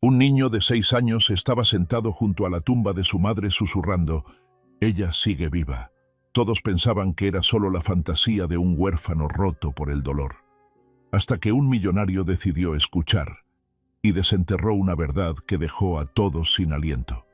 Un niño de 6 años estaba sentado junto a la tumba de su madre susurrando: «Ella sigue viva». Todos pensaban que era solo la fantasía de un huérfano roto por el dolor. Hasta que un millonario decidió escuchar y desenterró una verdad que dejó a todos sin aliento.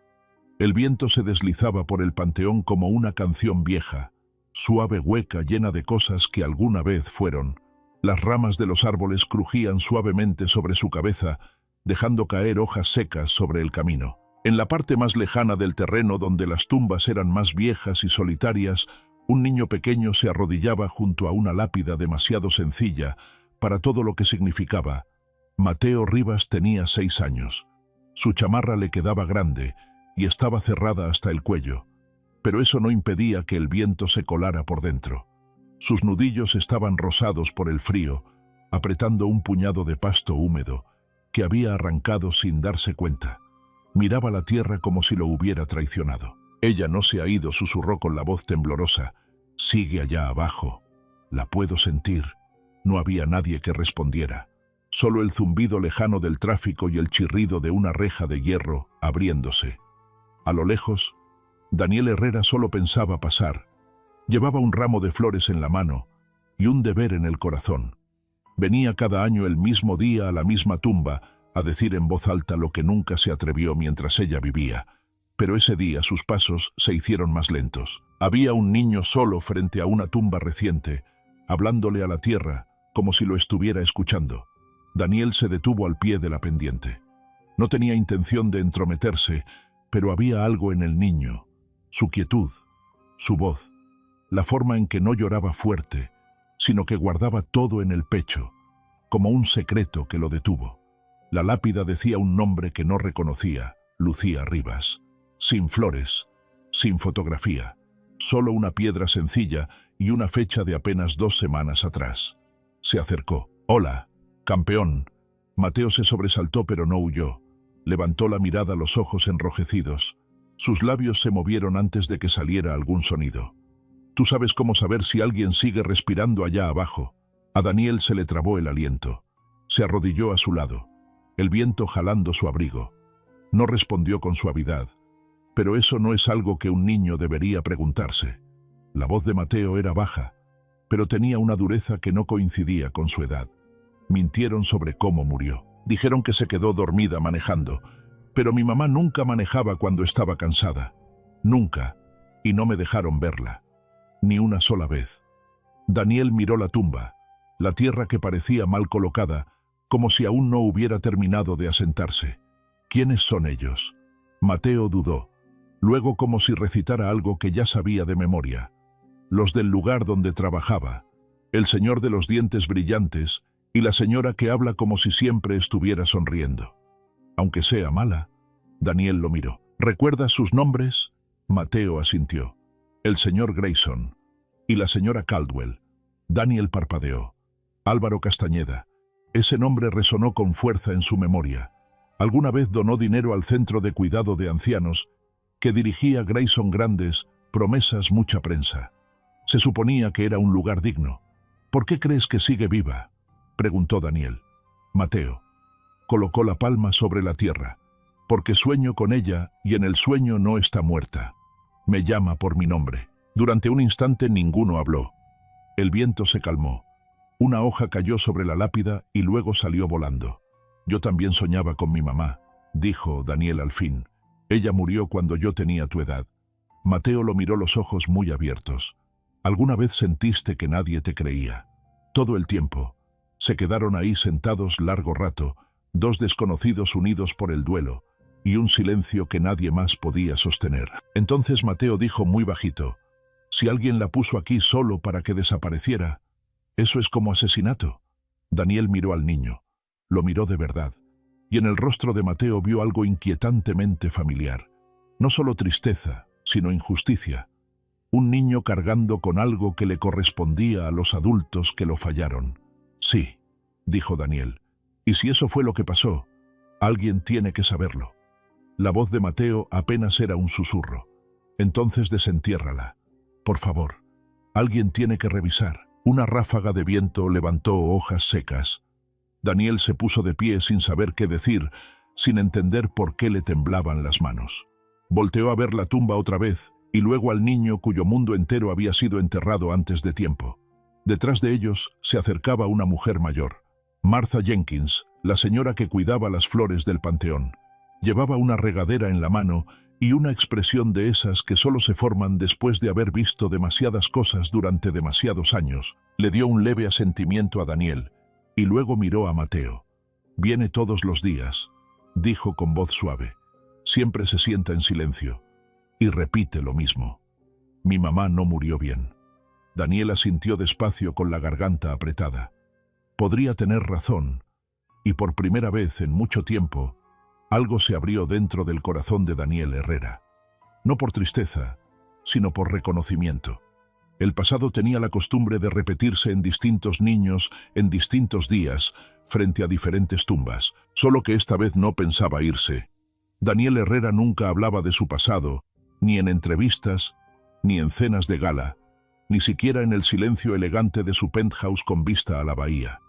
El viento se deslizaba por el panteón como una canción vieja, suave, hueca, llena de cosas que alguna vez fueron. Las ramas de los árboles crujían suavemente sobre su cabeza, dejando caer hojas secas sobre el camino. En la parte más lejana del terreno, donde las tumbas eran más viejas y solitarias, un niño pequeño se arrodillaba junto a una lápida demasiado sencilla para todo lo que significaba. Mateo Rivas tenía 6 años. Su chamarra le quedaba grande y estaba cerrada hasta el cuello, pero eso no impedía que el viento se colara por dentro. Sus nudillos estaban rosados por el frío, apretando un puñado de pasto húmedo que había arrancado sin darse cuenta. Miraba la tierra como si lo hubiera traicionado. «Ella no se ha ido», susurró con la voz temblorosa. «Sigue allá abajo. La puedo sentir». No había nadie que respondiera. Solo el zumbido lejano del tráfico y el chirrido de una reja de hierro abriéndose. A lo lejos, Daniel Herrera solo pensaba pasar. Llevaba un ramo de flores en la mano y un deber en el corazón. Venía cada año el mismo día a la misma tumba a decir en voz alta lo que nunca se atrevió mientras ella vivía. Pero ese día sus pasos se hicieron más lentos. Había un niño solo frente a una tumba reciente, hablándole a la tierra como si lo estuviera escuchando. Daniel se detuvo al pie de la pendiente. No tenía intención de entrometerse, pero había algo en el niño, su quietud, su voz, la forma en que no lloraba fuerte, sino que guardaba todo en el pecho, como un secreto que lo detuvo. La lápida decía un nombre que no reconocía: Lucía Rivas. Sin flores, sin fotografía, solo una piedra sencilla y una fecha de apenas 2 semanas atrás. Se acercó. «Hola, campeón». Mateo se sobresaltó pero no huyó. Levantó la mirada, los ojos enrojecidos. Sus labios se movieron antes de que saliera algún sonido. «Tú sabes cómo saber si alguien sigue respirando allá abajo». A Daniel se le trabó el aliento. Se arrodilló a su lado, el viento jalando su abrigo. No respondió con suavidad, pero eso no es algo que un niño debería preguntarse. La voz de Mateo era baja, pero tenía una dureza que no coincidía con su edad. Mintieron sobre cómo murió. Dijeron que se quedó dormida manejando, pero mi mamá nunca manejaba cuando estaba cansada. Nunca, y no me dejaron verla. Ni una sola vez. Daniel miró la tumba, la tierra que parecía mal colocada, como si aún no hubiera terminado de asentarse. ¿Quiénes son ellos? Mateo dudó. Luego, como si recitara algo que ya sabía de memoria. Los del lugar donde trabajaba, el señor de los dientes brillantes y la señora que habla como si siempre estuviera sonriendo. Aunque sea mala, Daniel lo miró. ¿Recuerdas sus nombres? Mateo asintió. El señor Grayson y la señora Caldwell. Daniel parpadeó. Álvaro Castañeda. Ese nombre resonó con fuerza en su memoria. Alguna vez donó dinero al centro de cuidado de ancianos que dirigía Grayson. Grandes promesas, mucha prensa. Se suponía que era un lugar digno. ¿Por qué crees que sigue viva?, preguntó Daniel. Mateo colocó la palma sobre la tierra. Porque sueño con ella y en el sueño no está muerta. Me llama por mi nombre. Durante un instante ninguno habló. El viento se calmó. Una hoja cayó sobre la lápida y luego salió volando. Yo también soñaba con mi mamá, dijo Daniel al fin. Ella murió cuando yo tenía tu edad. Mateo lo miró, los ojos muy abiertos. ¿Alguna vez sentiste que nadie te creía? Todo el tiempo. Se quedaron ahí sentados largo rato, 2 desconocidos unidos por el duelo, y un silencio que nadie más podía sostener. Entonces Mateo dijo muy bajito: si alguien la puso aquí solo para que desapareciera, ¿eso es como asesinato? Daniel miró al niño. Lo miró de verdad, y en el rostro de Mateo vio algo inquietantemente familiar. No solo tristeza, sino injusticia. Un niño cargando con algo que le correspondía a los adultos que lo fallaron. Sí, dijo Daniel. Y si eso fue lo que pasó, alguien tiene que saberlo. La voz de Mateo apenas era un susurro. Entonces desentiérrala. Por favor, alguien tiene que revisar. Una ráfaga de viento levantó hojas secas. Daniel se puso de pie sin saber qué decir, sin entender por qué le temblaban las manos. Volteó a ver la tumba otra vez y luego al niño cuyo mundo entero había sido enterrado antes de tiempo. Detrás de ellos se acercaba una mujer mayor, Martha Jenkins, la señora que cuidaba las flores del panteón. Llevaba una regadera en la mano y una expresión de esas que solo se forman después de haber visto demasiadas cosas durante demasiados años. Le dio un leve asentimiento a Daniel y luego miró a Mateo. «Viene todos los días», dijo con voz suave. «Siempre se sienta en silencio y repite lo mismo. Mi mamá no murió bien». Daniel asintió despacio con la garganta apretada. Podría tener razón, y por primera vez en mucho tiempo, algo se abrió dentro del corazón de Daniel Herrera. No por tristeza, sino por reconocimiento. El pasado tenía la costumbre de repetirse en distintos niños, en distintos días, frente a diferentes tumbas, solo que esta vez no pensaba irse. Daniel Herrera nunca hablaba de su pasado, ni en entrevistas, ni en cenas de gala, ni siquiera en el silencio elegante de su penthouse con vista a la bahía.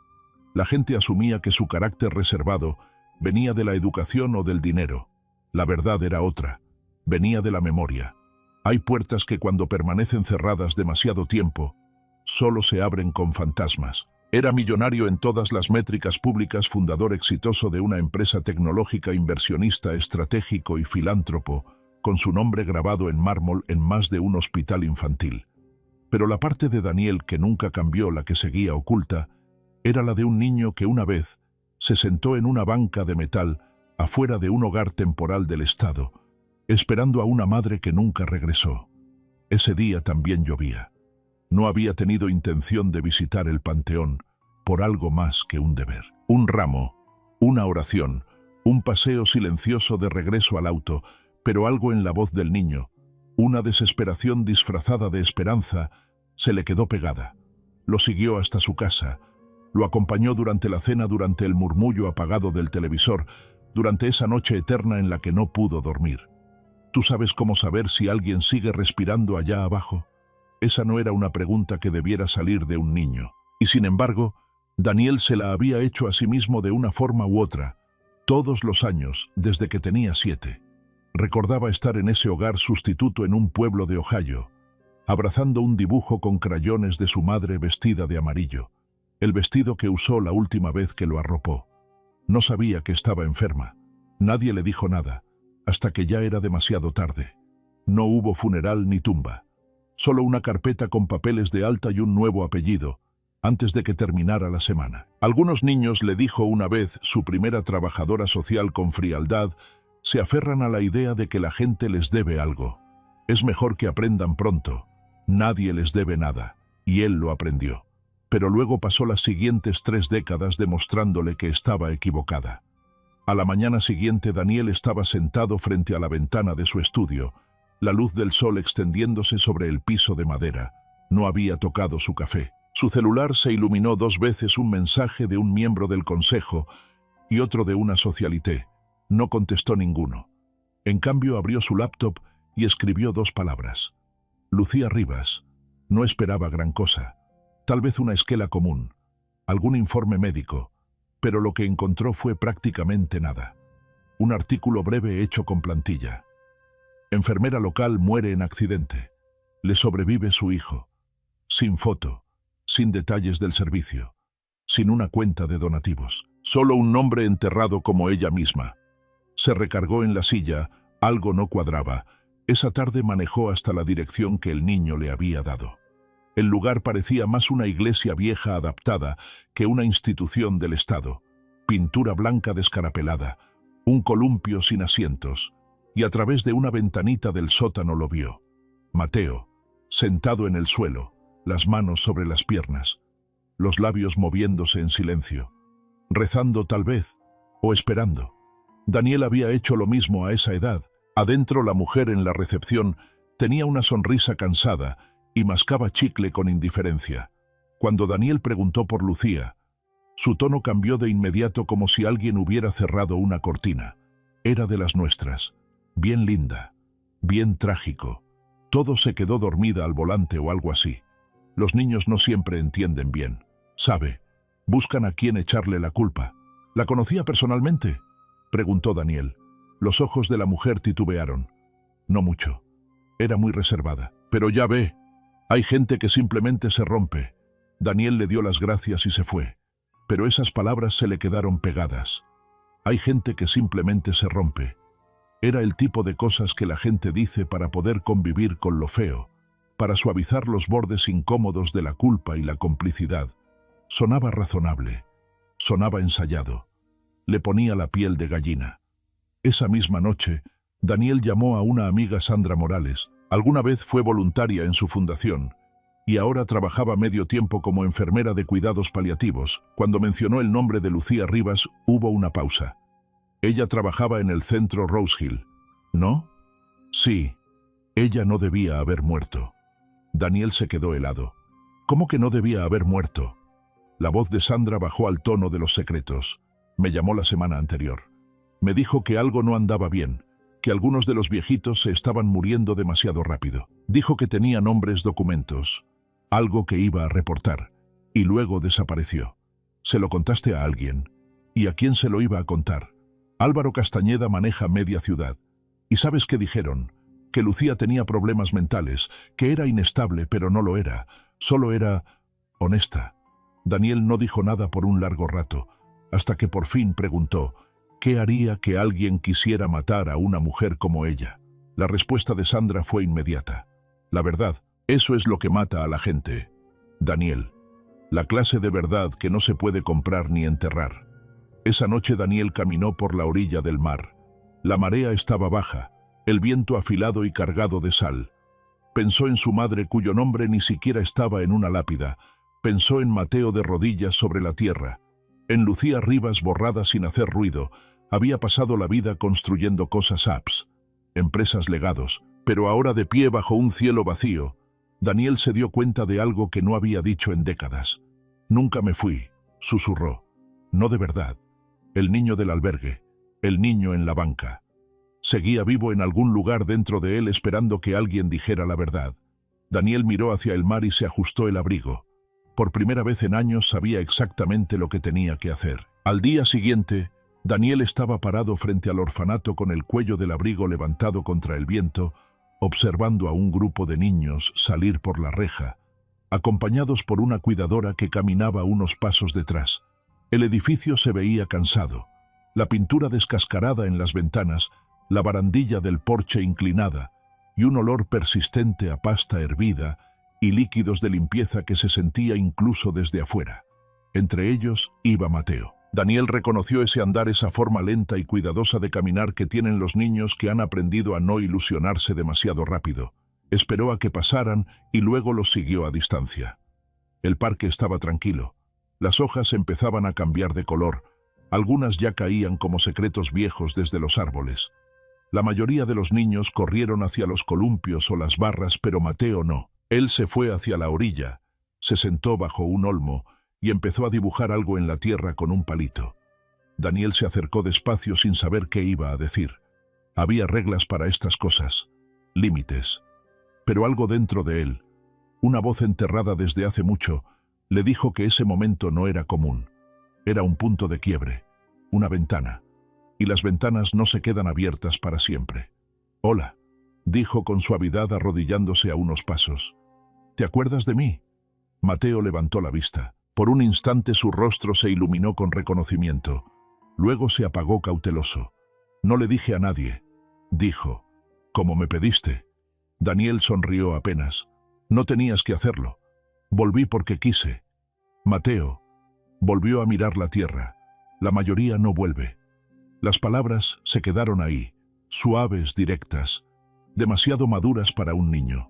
La gente asumía que su carácter reservado venía de la educación o del dinero. La verdad era otra, venía de la memoria. Hay puertas que cuando permanecen cerradas demasiado tiempo, solo se abren con fantasmas. Era millonario en todas las métricas públicas, fundador exitoso de una empresa tecnológica, inversionista estratégico y filántropo, con su nombre grabado en mármol en más de un hospital infantil. Pero la parte de Daniel que nunca cambió, la que seguía oculta, era la de un niño que una vez se sentó en una banca de metal afuera de un hogar temporal del Estado, esperando a una madre que nunca regresó. Ese día también llovía. No había tenido intención de visitar el panteón por algo más que un deber. Un ramo, una oración, un paseo silencioso de regreso al auto, pero algo en la voz del niño, una desesperación disfrazada de esperanza, se le quedó pegada. Lo siguió hasta su casa, lo acompañó durante la cena, durante el murmullo apagado del televisor, durante esa noche eterna en la que no pudo dormir. ¿Tú sabes cómo saber si alguien sigue respirando allá abajo? Esa no era una pregunta que debiera salir de un niño. Y sin embargo, Daniel se la había hecho a sí mismo de una forma u otra, todos los años, desde que tenía 7. Recordaba estar en ese hogar sustituto en un pueblo de Ohio, abrazando un dibujo con crayones de su madre vestida de amarillo, el vestido que usó la última vez que lo arropó. No sabía que estaba enferma. Nadie le dijo nada, hasta que ya era demasiado tarde. No hubo funeral ni tumba, solo una carpeta con papeles de alta y un nuevo apellido, antes de que terminara la semana. Algunos niños, le dijo una vez su primera trabajadora social con frialdad, se aferran a la idea de que la gente les debe algo. Es mejor que aprendan pronto. Nadie les debe nada, y él lo aprendió. Pero luego pasó las siguientes 3 décadas demostrándole que estaba equivocada. A la mañana siguiente Daniel estaba sentado frente a la ventana de su estudio, la luz del sol extendiéndose sobre el piso de madera. No había tocado su café. Su celular se iluminó 2 veces, un mensaje de un miembro del consejo y otro de una socialité. No contestó ninguno. En cambio abrió su laptop y escribió 2 palabras. Lucía Rivas. No esperaba gran cosa. Tal vez una esquela común, algún informe médico, pero lo que encontró fue prácticamente nada. Un artículo breve hecho con plantilla. Enfermera local muere en accidente. Le sobrevive su hijo. Sin foto, sin detalles del servicio, sin una cuenta de donativos. Solo un nombre enterrado como ella misma. Se recargó en la silla, algo no cuadraba. Esa tarde manejó hasta la dirección que el niño le había dado. El lugar parecía más una iglesia vieja adaptada que una institución del Estado. Pintura blanca descarapelada, un columpio sin asientos, y a través de una ventanita del sótano lo vio. Mateo, sentado en el suelo, las manos sobre las piernas, los labios moviéndose en silencio, rezando tal vez, o esperando. Daniel había hecho lo mismo a esa edad. Adentro la mujer en la recepción tenía una sonrisa cansada y mascaba chicle con indiferencia. Cuando Daniel preguntó por Lucía, su tono cambió de inmediato como si alguien hubiera cerrado una cortina. Era de las nuestras, bien linda, bien trágico. Todo se quedó dormida al volante o algo así. Los niños no siempre entienden bien. Sabe, buscan a quién echarle la culpa. ¿La conocía personalmente? preguntó Daniel. Los ojos de la mujer titubearon. No mucho. Era muy reservada. Pero ya ve, hay gente que simplemente se rompe. Daniel le dio las gracias y se fue. Pero esas palabras se le quedaron pegadas. Hay gente que simplemente se rompe. Era el tipo de cosas que la gente dice para poder convivir con lo feo, para suavizar los bordes incómodos de la culpa y la complicidad. Sonaba razonable. Sonaba ensayado. Le ponía la piel de gallina. Esa misma noche, Daniel llamó a una amiga, Sandra Morales. Alguna vez fue voluntaria en su fundación y ahora trabajaba medio tiempo como enfermera de cuidados paliativos. Cuando mencionó el nombre de Lucía Rivas, hubo una pausa. Ella trabajaba en el centro Rose Hill. ¿No? Sí. Ella no debía haber muerto. Daniel se quedó helado. ¿Cómo que no debía haber muerto? La voz de Sandra bajó al tono de los secretos. Me llamó la semana anterior. Me dijo que algo no andaba bien, que algunos de los viejitos se estaban muriendo demasiado rápido. Dijo que tenía nombres, documentos, algo que iba a reportar, y luego desapareció. ¿Se lo contaste a alguien? ¿Y a quién se lo iba a contar? Álvaro Castañeda maneja media ciudad. ¿Y sabes qué dijeron? Que Lucía tenía problemas mentales, que era inestable, pero no lo era. Solo era honesta. Daniel no dijo nada por un largo rato, hasta que por fin preguntó, ¿qué haría que alguien quisiera matar a una mujer como ella? La respuesta de Sandra fue inmediata. La verdad, eso es lo que mata a la gente. Daniel, la clase de verdad que no se puede comprar ni enterrar. Esa noche Daniel caminó por la orilla del mar. La marea estaba baja, el viento afilado y cargado de sal. Pensó en su madre cuyo nombre ni siquiera estaba en una lápida. Pensó en Mateo de rodillas sobre la tierra. En Lucía Rivas borrada sin hacer ruido. Había pasado la vida construyendo cosas apps, empresas, legados, pero ahora de pie bajo un cielo vacío, Daniel se dio cuenta de algo que no había dicho en décadas. Nunca me fui, susurró. No de verdad. El niño del albergue, el niño en la banca. Seguía vivo en algún lugar dentro de él esperando que alguien dijera la verdad. Daniel miró hacia el mar y se ajustó el abrigo. Por primera vez en años sabía exactamente lo que tenía que hacer. Al día siguiente, Daniel estaba parado frente al orfanato con el cuello del abrigo levantado contra el viento, observando a un grupo de niños salir por la reja, acompañados por una cuidadora que caminaba unos pasos detrás. El edificio se veía cansado, la pintura descascarada en las ventanas, la barandilla del porche inclinada y un olor persistente a pasta hervida y líquidos de limpieza que se sentía incluso desde afuera. Entre ellos iba Mateo. Daniel reconoció ese andar, esa forma lenta y cuidadosa de caminar que tienen los niños que han aprendido a no ilusionarse demasiado rápido. Esperó a que pasaran y luego los siguió a distancia. El parque estaba tranquilo. Las hojas empezaban a cambiar de color. Algunas ya caían como secretos viejos desde los árboles. La mayoría de los niños corrieron hacia los columpios o las barras, pero Mateo no. Él se fue hacia la orilla, se sentó bajo un olmo y empezó a dibujar algo en la tierra con un palito. Daniel se acercó despacio sin saber qué iba a decir. Había reglas para estas cosas, límites. Pero algo dentro de él, una voz enterrada desde hace mucho, le dijo que ese momento no era común. Era un punto de quiebre, una ventana. Y las ventanas no se quedan abiertas para siempre. «Hola», dijo con suavidad arrodillándose a unos pasos. «¿Te acuerdas de mí?» Mateo levantó la vista. Por un instante su rostro se iluminó con reconocimiento. Luego se apagó cauteloso. «No le dije a nadie», dijo. «Como me pediste». Daniel sonrió apenas. «No tenías que hacerlo. Volví porque quise». Mateo volvió a mirar la tierra. La mayoría no vuelve. Las palabras se quedaron ahí, suaves, directas, demasiado maduras para un niño.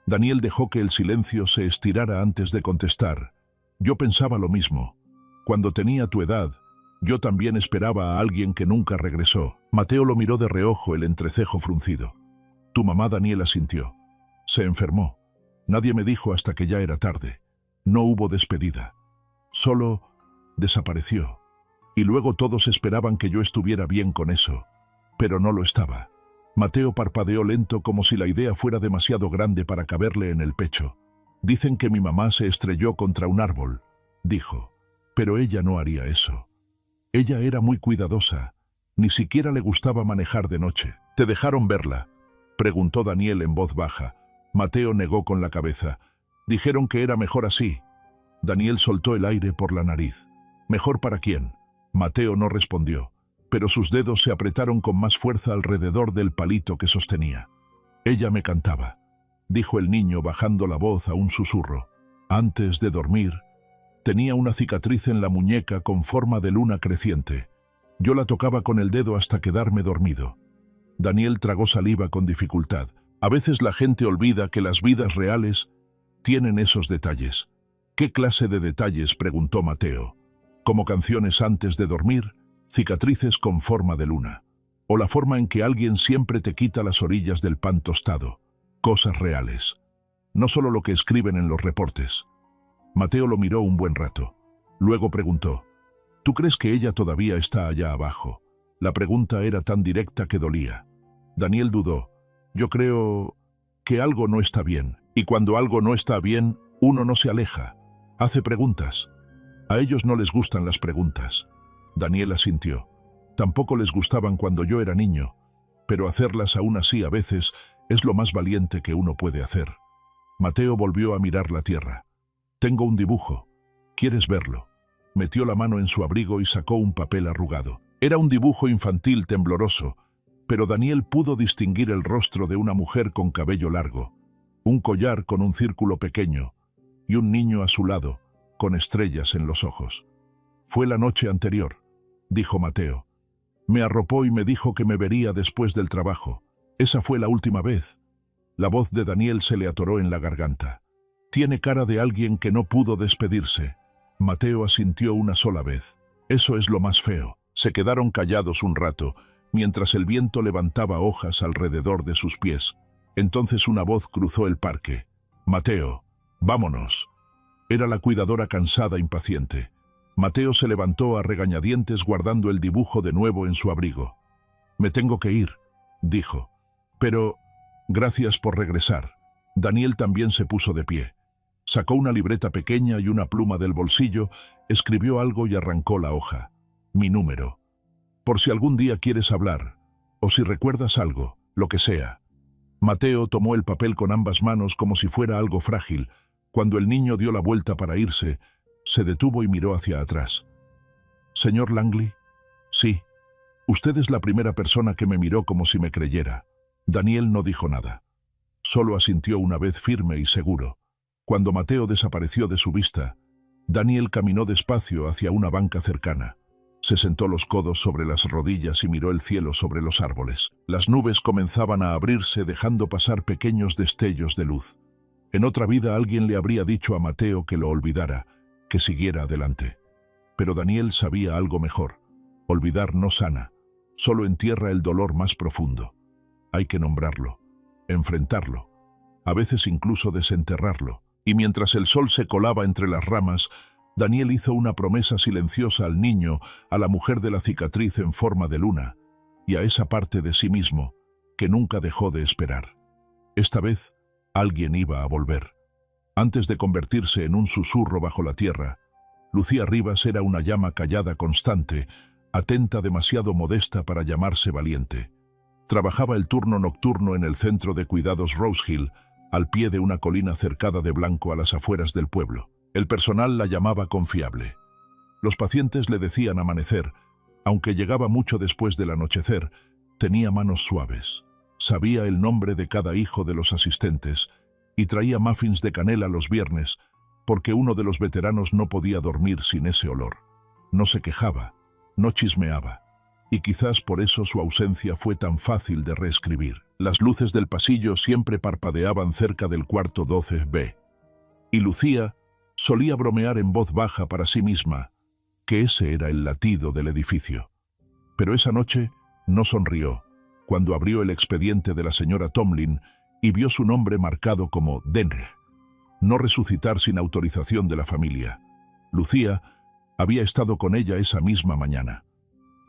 Daniel dejó que el silencio se estirara antes de contestar. «Yo pensaba lo mismo. Cuando tenía tu edad, yo también esperaba a alguien que nunca regresó». Mateo lo miró de reojo, el entrecejo fruncido. «Tu mamá», Daniel asintió. «Se enfermó. Nadie me dijo hasta que ya era tarde. No hubo despedida. Solo desapareció. Y luego todos esperaban que yo estuviera bien con eso. Pero no lo estaba». Mateo parpadeó lento como si la idea fuera demasiado grande para caberle en el pecho. «Dicen que mi mamá se estrelló contra un árbol», dijo. «Pero ella no haría eso. Ella era muy cuidadosa. Ni siquiera le gustaba manejar de noche. ¿Te dejaron verla?, preguntó Daniel en voz baja. Mateo negó con la cabeza. Dijeron que era mejor así. Daniel soltó el aire por la nariz. ¿Mejor para quién? Mateo no respondió, pero sus dedos se apretaron con más fuerza alrededor del palito que sostenía. Ella me cantaba, dijo el niño bajando la voz a un susurro. Antes de dormir, tenía una cicatriz en la muñeca con forma de luna creciente. Yo la tocaba con el dedo hasta quedarme dormido. Daniel tragó saliva con dificultad. A veces la gente olvida que las vidas reales tienen esos detalles. ¿Qué clase de detalles?, preguntó Mateo. Como canciones antes de dormir, cicatrices con forma de luna, o la forma en que alguien siempre te quita las orillas del pan tostado. Cosas reales, no solo lo que escriben en los reportes. Mateo lo miró un buen rato. Luego preguntó, ¿tú crees que ella todavía está allá abajo? La pregunta era tan directa que dolía. Daniel dudó. Yo creo que algo no está bien, y cuando algo no está bien, uno no se aleja, hace preguntas. A ellos no les gustan las preguntas. Daniel asintió. Tampoco les gustaban cuando yo era niño, pero hacerlas aún así a veces es lo más valiente que uno puede hacer. Mateo volvió a mirar la tierra. Tengo un dibujo. ¿Quieres verlo? Metió la mano en su abrigo y sacó un papel arrugado. Era un dibujo infantil tembloroso, pero Daniel pudo distinguir el rostro de una mujer con cabello largo, un collar con un círculo pequeño y un niño a su lado, con estrellas en los ojos. Fue la noche anterior, dijo Mateo. Me arropó y me dijo que me vería después del trabajo. Esa fue la última vez. La voz de Daniel se le atoró en la garganta. Tiene cara de alguien que no pudo despedirse. Mateo asintió una sola vez. Eso es lo más feo. Se quedaron callados un rato, mientras el viento levantaba hojas alrededor de sus pies. Entonces una voz cruzó el parque. Mateo, vámonos. Era la cuidadora cansada, impaciente. Mateo se levantó a regañadientes guardando el dibujo de nuevo en su abrigo. Me tengo que ir, dijo. Pero, gracias por regresar. Daniel también se puso de pie. Sacó una libreta pequeña y una pluma del bolsillo, escribió algo y arrancó la hoja. Mi número. Por si algún día quieres hablar, o si recuerdas algo, lo que sea. Mateo tomó el papel con ambas manos como si fuera algo frágil. Cuando el niño dio la vuelta para irse, se detuvo y miró hacia atrás. ¿Señor Langley? Sí. Usted es la primera persona que me miró como si me creyera. Daniel no dijo nada. Solo asintió una vez firme y seguro. Cuando Mateo desapareció de su vista, Daniel caminó despacio hacia una banca cercana. Se sentó los codos sobre las rodillas y miró el cielo sobre los árboles. Las nubes comenzaban a abrirse dejando pasar pequeños destellos de luz. En otra vida alguien le habría dicho a Mateo que lo olvidara, que siguiera adelante. Pero Daniel sabía algo mejor. Olvidar no sana, solo entierra el dolor más profundo. Hay que nombrarlo, enfrentarlo, a veces incluso desenterrarlo. Y mientras el sol se colaba entre las ramas, Daniel hizo una promesa silenciosa al niño, a la mujer de la cicatriz en forma de luna, y a esa parte de sí mismo que nunca dejó de esperar. Esta vez, alguien iba a volver. Antes de convertirse en un susurro bajo la tierra, Lucía Rivas era una llama callada constante, atenta, demasiado modesta para llamarse valiente. Trabajaba el turno nocturno en el centro de cuidados Rose Hill, al pie de una colina cercada de blanco a las afueras del pueblo. El personal la llamaba confiable. Los pacientes le decían amanecer, aunque llegaba mucho después del anochecer, tenía manos suaves. Sabía el nombre de cada hijo de los asistentes y traía muffins de canela los viernes, porque uno de los veteranos no podía dormir sin ese olor. No se quejaba, no chismeaba, y quizás por eso su ausencia fue tan fácil de reescribir. Las luces del pasillo siempre parpadeaban cerca del cuarto 12B. Y Lucía solía bromear en voz baja para sí misma, que ese era el latido del edificio. Pero esa noche no sonrió cuando abrió el expediente de la señora Tomlin y vio su nombre marcado como Denre. No resucitar sin autorización de la familia. Lucía había estado con ella esa misma mañana.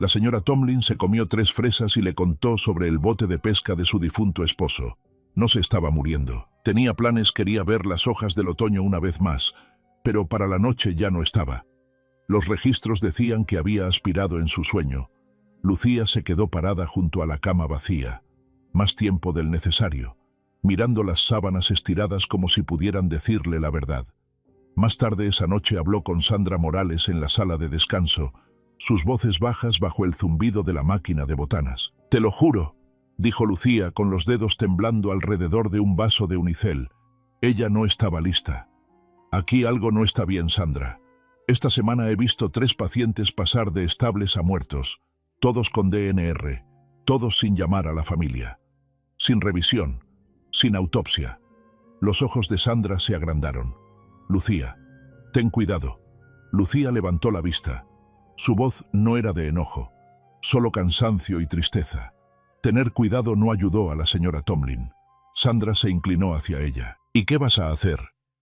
La señora Tomlin se comió 3 fresas y le contó sobre el bote de pesca de su difunto esposo. No se estaba muriendo. Tenía planes, quería ver las hojas del otoño una vez más, pero para la noche ya no estaba. Los registros decían que había aspirado en su sueño. Lucía se quedó parada junto a la cama vacía, más tiempo del necesario, mirando las sábanas estiradas como si pudieran decirle la verdad. Más tarde esa noche habló con Sandra Morales en la sala de descanso, sus voces bajas bajo el zumbido de la máquina de botanas. «Te lo juro», dijo Lucía con los dedos temblando alrededor de un vaso de unicel. Ella no estaba lista. «Aquí algo no está bien, Sandra. Esta semana he visto 3 pacientes pasar de estables a muertos, todos con DNR, todos sin llamar a la familia. Sin revisión, sin autopsia». Los ojos de Sandra se agrandaron. «Lucía, ten cuidado». Lucía levantó la vista. Su voz no era de enojo, solo cansancio y tristeza. Tener cuidado no ayudó a la señora Tomlin. Sandra se inclinó hacia ella. «¿Y qué vas a hacer,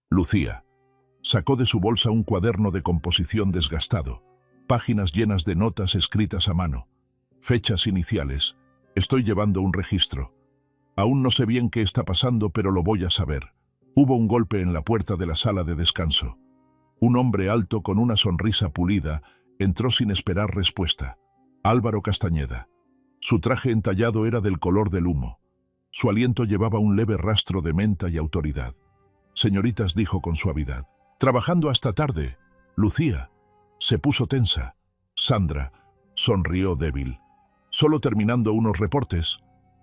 Lucía?» Sacó de su bolsa un cuaderno de composición desgastado, páginas llenas de notas escritas a mano, fechas iniciales. «Estoy llevando un registro. Aún no sé bien qué está pasando, pero lo voy a saber». Hubo un golpe en la puerta de la sala de descanso. Un hombre alto con una sonrisa pulida entró sin esperar respuesta. Álvaro Castañeda. Su traje entallado era del color del humo. Su aliento llevaba un leve rastro de menta y autoridad. «Señoritas», dijo con suavidad. «Trabajando hasta tarde, Lucía». Se puso tensa. Sandra sonrió débil. «Solo terminando unos reportes».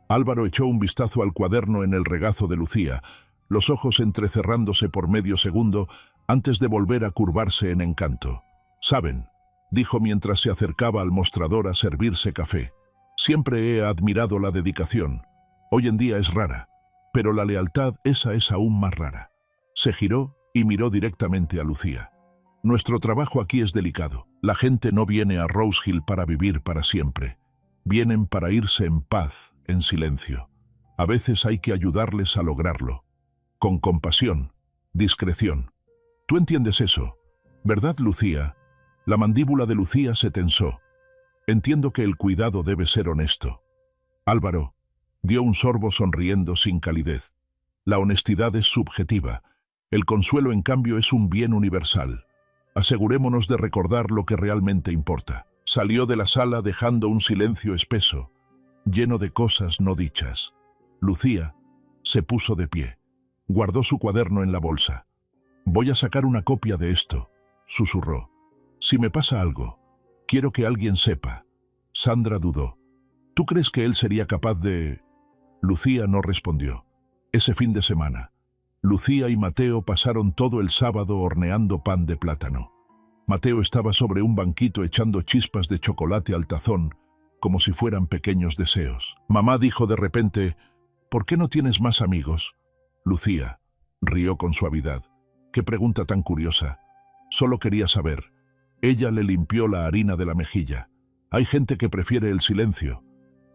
Álvaro echó un vistazo al cuaderno en el regazo de Lucía, los ojos entrecerrándose por medio segundo antes de volver a curvarse en encanto. «Saben», dijo mientras se acercaba al mostrador a servirse café, «siempre he admirado la dedicación. Hoy en día es rara, pero la lealtad, esa es aún más rara». Se giró y miró directamente a Lucía. «Nuestro trabajo aquí es delicado. La gente no viene a Rose Hill para vivir para siempre. Vienen para irse en paz, en silencio. A veces hay que ayudarles a lograrlo. Con compasión, discreción. Tú entiendes eso, ¿verdad, Lucía?» La mandíbula de Lucía se tensó. «Entiendo que el cuidado debe ser honesto». Álvaro dio un sorbo sonriendo sin calidez. «La honestidad es subjetiva. El consuelo, en cambio, es un bien universal. Asegurémonos de recordar lo que realmente importa». Salió de la sala dejando un silencio espeso, lleno de cosas no dichas. Lucía se puso de pie. Guardó su cuaderno en la bolsa. «Voy a sacar una copia de esto», susurró. «Si me pasa algo, quiero que alguien sepa». Sandra dudó. «¿Tú crees que él sería capaz de...?» Lucía no respondió. Ese fin de semana, Lucía y Mateo pasaron todo el sábado horneando pan de plátano. Mateo estaba sobre un banquito echando chispas de chocolate al tazón, como si fueran pequeños deseos. «Mamá», dijo de repente, «¿por qué no tienes más amigos?» Lucía rió con suavidad. «Qué pregunta tan curiosa. Solo quería saber». Ella le limpió la harina de la mejilla. «Hay gente que prefiere el silencio.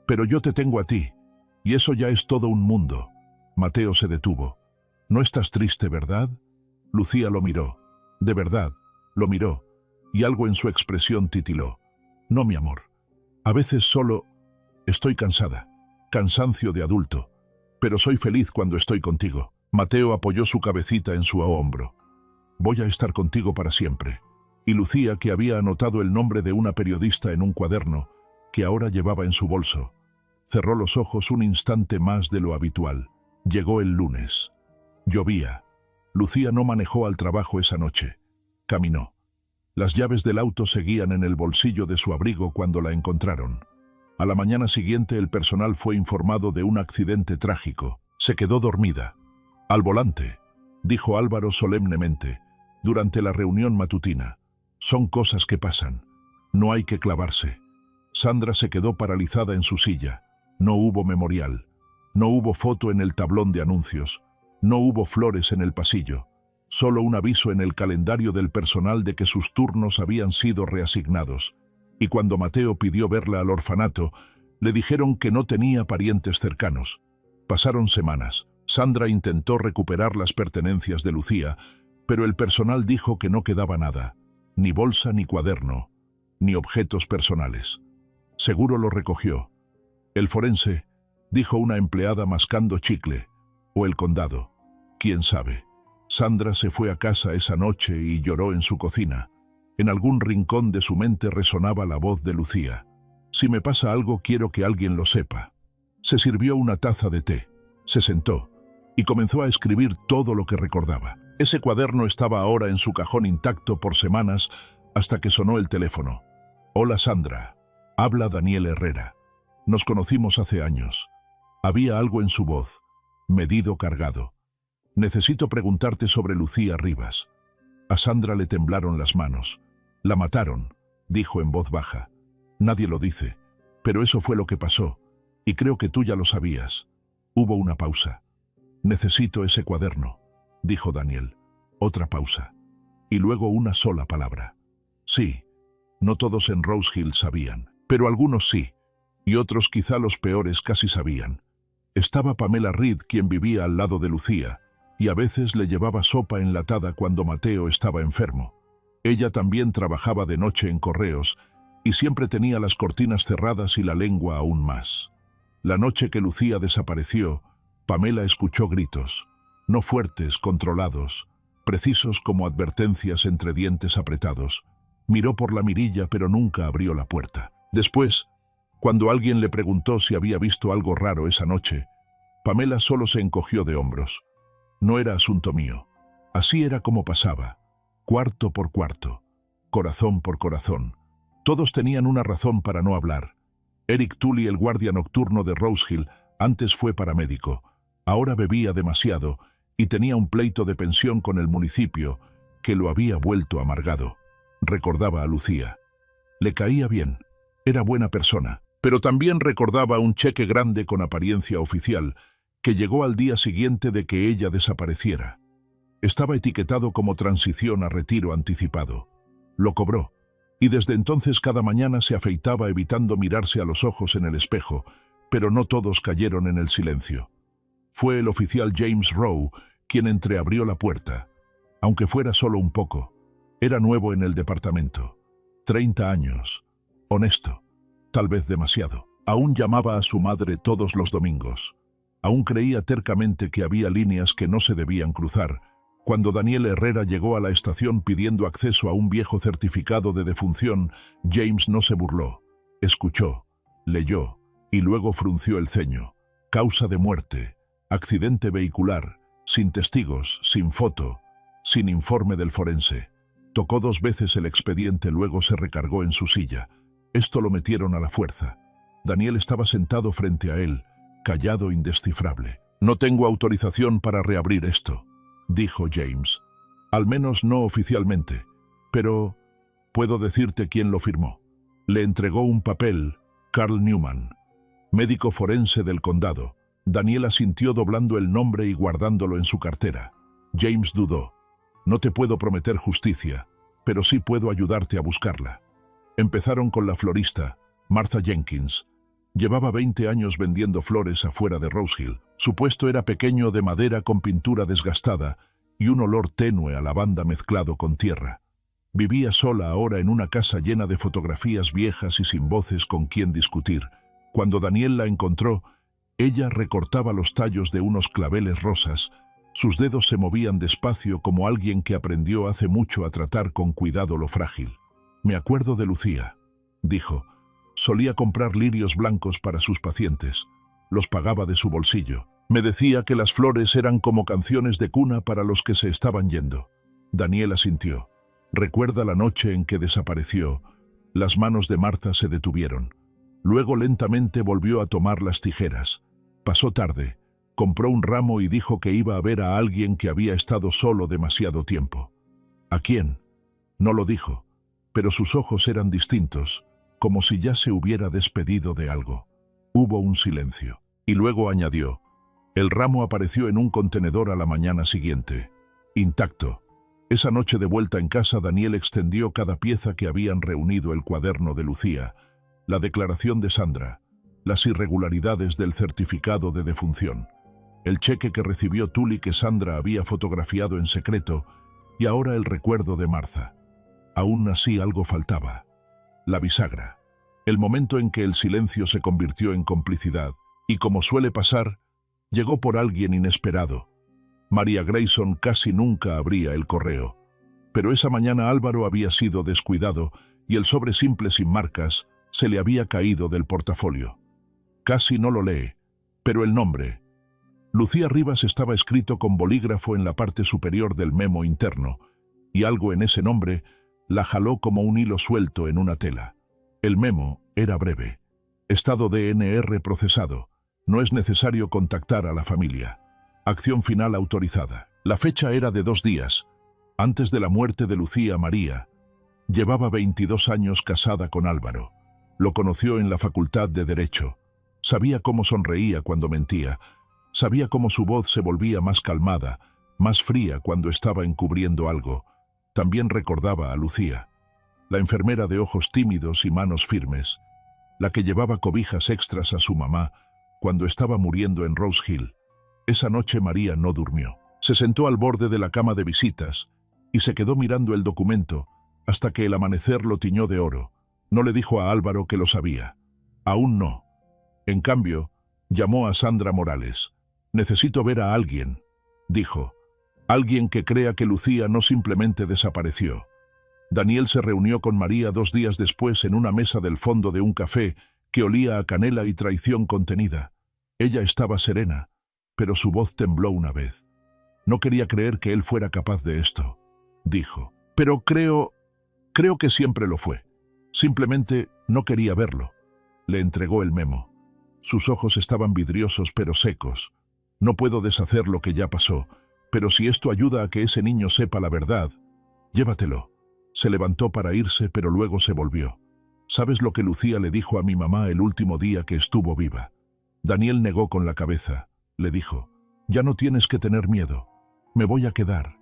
Pero yo te tengo a ti, y eso ya es todo un mundo». Mateo se detuvo. «No estás triste, ¿verdad?» Lucía lo miró. De verdad, lo miró, y algo en su expresión titiló. «No, mi amor. A veces solo estoy cansada. Cansancio de adulto. Pero soy feliz cuando estoy contigo». Mateo apoyó su cabecita en su hombro. «Voy a estar contigo para siempre». Y Lucía, que había anotado el nombre de una periodista en un cuaderno, que ahora llevaba en su bolso, cerró los ojos un instante más de lo habitual. Llegó el lunes. Llovía. Lucía no manejó al trabajo esa noche. Caminó. Las llaves del auto seguían en el bolsillo de su abrigo cuando la encontraron. A la mañana siguiente el personal fue informado de un accidente trágico. Se quedó dormida. «Al volante», dijo Álvaro solemnemente, durante la reunión matutina. «Son cosas que pasan. No hay que clavarse». Sandra se quedó paralizada en su silla. No hubo memorial. No hubo foto en el tablón de anuncios. No hubo flores en el pasillo. Solo un aviso en el calendario del personal de que sus turnos habían sido reasignados. Y cuando Mateo pidió verla al orfanato, le dijeron que no tenía parientes cercanos. Pasaron semanas. Sandra intentó recuperar las pertenencias de Lucía, pero el personal dijo que no quedaba nada. Ni bolsa, ni cuaderno, ni objetos personales. Seguro lo recogió. «El forense», dijo una empleada mascando chicle. «O el condado. ¿Quién sabe?». Sandra se fue a casa esa noche y lloró en su cocina. En algún rincón de su mente resonaba la voz de Lucía. Si me pasa algo, quiero que alguien lo sepa. Se sirvió una taza de té, se sentó y comenzó a escribir todo lo que recordaba. Ese cuaderno estaba ahora en su cajón intacto por semanas hasta que sonó el teléfono. «Hola Sandra, habla Daniel Herrera. Nos conocimos hace años». Había algo en su voz, medido, cargado. «Necesito preguntarte sobre Lucía Rivas». A Sandra le temblaron las manos. «La mataron», dijo en voz baja. «Nadie lo dice, pero eso fue lo que pasó, y creo que tú ya lo sabías». Hubo una pausa. «Necesito ese cuaderno», dijo Daniel. Otra pausa. Y luego una sola palabra. «Sí». No todos en Rose Hill sabían, pero algunos sí, y otros, quizá los peores, casi sabían. Estaba Pamela Reed, quien vivía al lado de Lucía, y a veces le llevaba sopa enlatada cuando Mateo estaba enfermo. Ella también trabajaba de noche en correos, y siempre tenía las cortinas cerradas y la lengua aún más. La noche que Lucía desapareció, Pamela escuchó gritos, no fuertes, controlados, precisos como advertencias entre dientes apretados. Miró por la mirilla, pero nunca abrió la puerta. Después, cuando alguien le preguntó si había visto algo raro esa noche, Pamela solo se encogió de hombros. No era asunto mío. Así era como pasaba, cuarto por cuarto, corazón por corazón. Todos tenían una razón para no hablar. Eric Tully, el guardia nocturno de Rose Hill, antes fue paramédico. Ahora bebía demasiado y tenía un pleito de pensión con el municipio que lo había vuelto amargado. Recordaba a Lucía. Le caía bien, era buena persona, pero también recordaba un cheque grande con apariencia oficial que llegó al día siguiente de que ella desapareciera. Estaba etiquetado como transición a retiro anticipado. Lo cobró, y desde entonces cada mañana se afeitaba evitando mirarse a los ojos en el espejo, pero no todos cayeron en el silencio. Fue el oficial James Rowe quien entreabrió la puerta, aunque fuera solo un poco. Era nuevo en el departamento. 30 años. Honesto. Tal vez demasiado. Aún llamaba a su madre todos los domingos. Aún creía tercamente que había líneas que no se debían cruzar. Cuando Daniel Herrera llegó a la estación pidiendo acceso a un viejo certificado de defunción, James no se burló. Escuchó, leyó y luego frunció el ceño. Causa de muerte. Accidente vehicular. Sin testigos, sin foto, sin informe del forense. Tocó 2 veces el expediente, luego se recargó en su silla. Esto lo metieron a la fuerza. Daniel estaba sentado frente a él, callado, indescifrable. «No tengo autorización para reabrir esto», dijo James. «Al menos no oficialmente. Pero puedo decirte quién lo firmó». Le entregó un papel, Carl Newman, médico forense del condado. Daniel asintió doblando el nombre y guardándolo en su cartera. James dudó. «No te puedo prometer justicia, pero sí puedo ayudarte a buscarla». Empezaron con la florista, Martha Jenkins. Llevaba 20 años vendiendo flores afuera de Rose Hill. Su puesto era pequeño, de madera con pintura desgastada y un olor tenue a lavanda mezclado con tierra. Vivía sola ahora en una casa llena de fotografías viejas y sin voces con quien discutir. Cuando Daniel la encontró, ella recortaba los tallos de unos claveles rosas. Sus dedos se movían despacio como alguien que aprendió hace mucho a tratar con cuidado lo frágil. «Me acuerdo de Lucía», dijo. «Solía comprar lirios blancos para sus pacientes. Los pagaba de su bolsillo. Me decía que las flores eran como canciones de cuna para los que se estaban yendo». Daniel asintió. «Recuerda la noche en que desapareció». Las manos de Martha se detuvieron. Luego lentamente volvió a tomar las tijeras. Pasó tarde. Compró un ramo y dijo que iba a ver a alguien que había estado solo demasiado tiempo. ¿A quién? No lo dijo, pero sus ojos eran distintos, como si ya se hubiera despedido de algo. Hubo un silencio, y luego añadió: «El ramo apareció en un contenedor a la mañana siguiente, intacto». Esa noche de vuelta en casa, Daniel extendió cada pieza que habían reunido: el cuaderno de Lucía, la declaración de Sandra, las irregularidades del certificado de defunción, el cheque que recibió Tully que Sandra había fotografiado en secreto, y ahora el recuerdo de Martha. Aún así algo faltaba. La bisagra. El momento en que el silencio se convirtió en complicidad, y como suele pasar, llegó por alguien inesperado. María Grayson casi nunca abría el correo, pero esa mañana Álvaro había sido descuidado y el sobre simple sin marcas Se le había caído del portafolio. Casi no lo lee, pero el nombre. Lucía Rivas estaba escrito con bolígrafo en la parte superior del memo interno, y algo en ese nombre la jaló como un hilo suelto en una tela. El memo era breve. Estado DNR procesado. No es necesario contactar a la familia. Acción final autorizada. La fecha era de 2 días, antes de la muerte de Lucía María. Llevaba 22 años casada con Álvaro. Lo conoció en la Facultad de Derecho. Sabía cómo sonreía cuando mentía. Sabía cómo su voz se volvía más calmada, más fría cuando estaba encubriendo algo. También recordaba a Lucía, la enfermera de ojos tímidos y manos firmes, la que llevaba cobijas extras a su mamá cuando estaba muriendo en Rose Hill. Esa noche María no durmió. Se sentó al borde de la cama de visitas y se quedó mirando el documento hasta que el amanecer lo tiñó de oro. No le dijo a Álvaro que lo sabía. Aún no. En cambio, llamó a Sandra Morales. «Necesito ver a alguien», dijo. «Alguien que crea que Lucía no simplemente desapareció». Daniel se reunió con María 2 días después en una mesa del fondo de un café que olía a canela y traición contenida. Ella estaba serena, pero su voz tembló una vez. «No quería creer que él fuera capaz de esto», dijo. «Pero creo que siempre lo fue. Simplemente no quería verlo». Le entregó el memo. Sus ojos estaban vidriosos pero secos. «No puedo deshacer lo que ya pasó, pero si esto ayuda a que ese niño sepa la verdad, llévatelo». Se levantó para irse, pero luego se volvió. «¿Sabes lo que Lucía le dijo a mi mamá el último día que estuvo viva?» Daniel negó con la cabeza. Le dijo: «Ya no tienes que tener miedo. Me voy a quedar».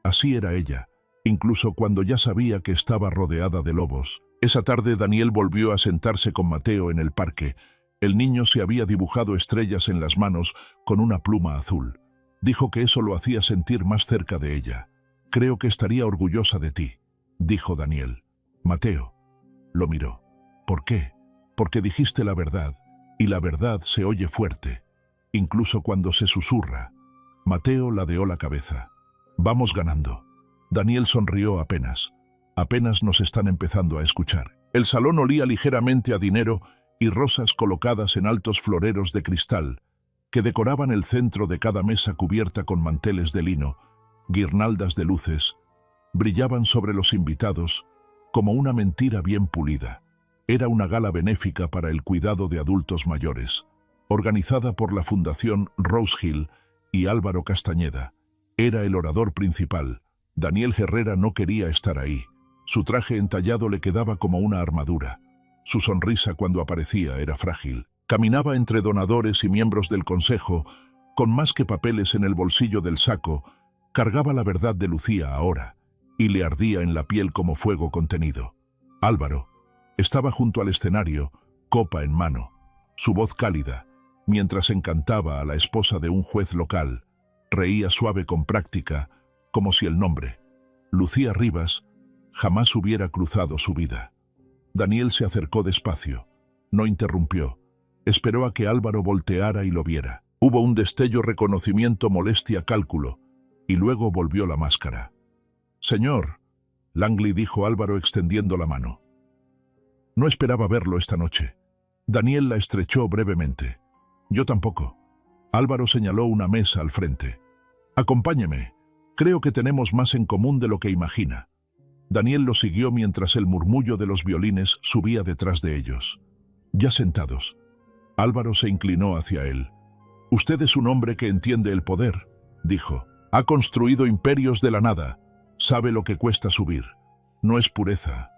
Así era ella, incluso cuando ya sabía que estaba rodeada de lobos. Esa tarde Daniel volvió a sentarse con Mateo en el parque. El niño se había dibujado estrellas en las manos con una pluma azul. Dijo que eso lo hacía sentir más cerca de ella. «Creo que estaría orgullosa de ti», dijo Daniel. Mateo lo miró. «¿Por qué?» «Porque dijiste la verdad, y la verdad se oye fuerte, incluso cuando se susurra». Mateo ladeó la cabeza. «Vamos ganando». Daniel sonrió apenas. «Apenas nos están empezando a escuchar». El salón olía ligeramente a dinero y rosas colocadas en altos floreros de cristal que decoraban el centro de cada mesa cubierta con manteles de lino, guirnaldas de luces. Brillaban sobre los invitados como una mentira bien pulida. Era una gala benéfica para el cuidado de adultos mayores, organizada por la Fundación Rose Hill y Álvaro Castañeda. Era el orador principal. Daniel Herrera no quería estar ahí. Su traje entallado le quedaba como una armadura. Su sonrisa cuando aparecía era frágil. Caminaba entre donadores y miembros del consejo, con más que papeles en el bolsillo del saco. Cargaba la verdad de Lucía ahora, y le ardía en la piel como fuego contenido. Álvaro estaba junto al escenario, copa en mano, su voz cálida, mientras encantaba a la esposa de un juez local. Reía suave con práctica, como si el nombre, Lucía Rivas, jamás hubiera cruzado su vida. Daniel se acercó despacio. No interrumpió. Esperó a que Álvaro volteara y lo viera. Hubo un destello, reconocimiento, molestia, cálculo, y luego volvió la máscara. «Señor», Langley dijo Álvaro extendiendo la mano. «No esperaba verlo esta noche». Daniel la estrechó brevemente. «Yo tampoco». Álvaro señaló una mesa al frente. «Acompáñeme. Creo que tenemos más en común de lo que imagina». Daniel lo siguió mientras el murmullo de los violines subía detrás de ellos. Ya sentados, Álvaro se inclinó hacia él. «Usted es un hombre que entiende el poder», dijo. «Ha construido imperios de la nada. Sabe lo que cuesta subir. No es pureza,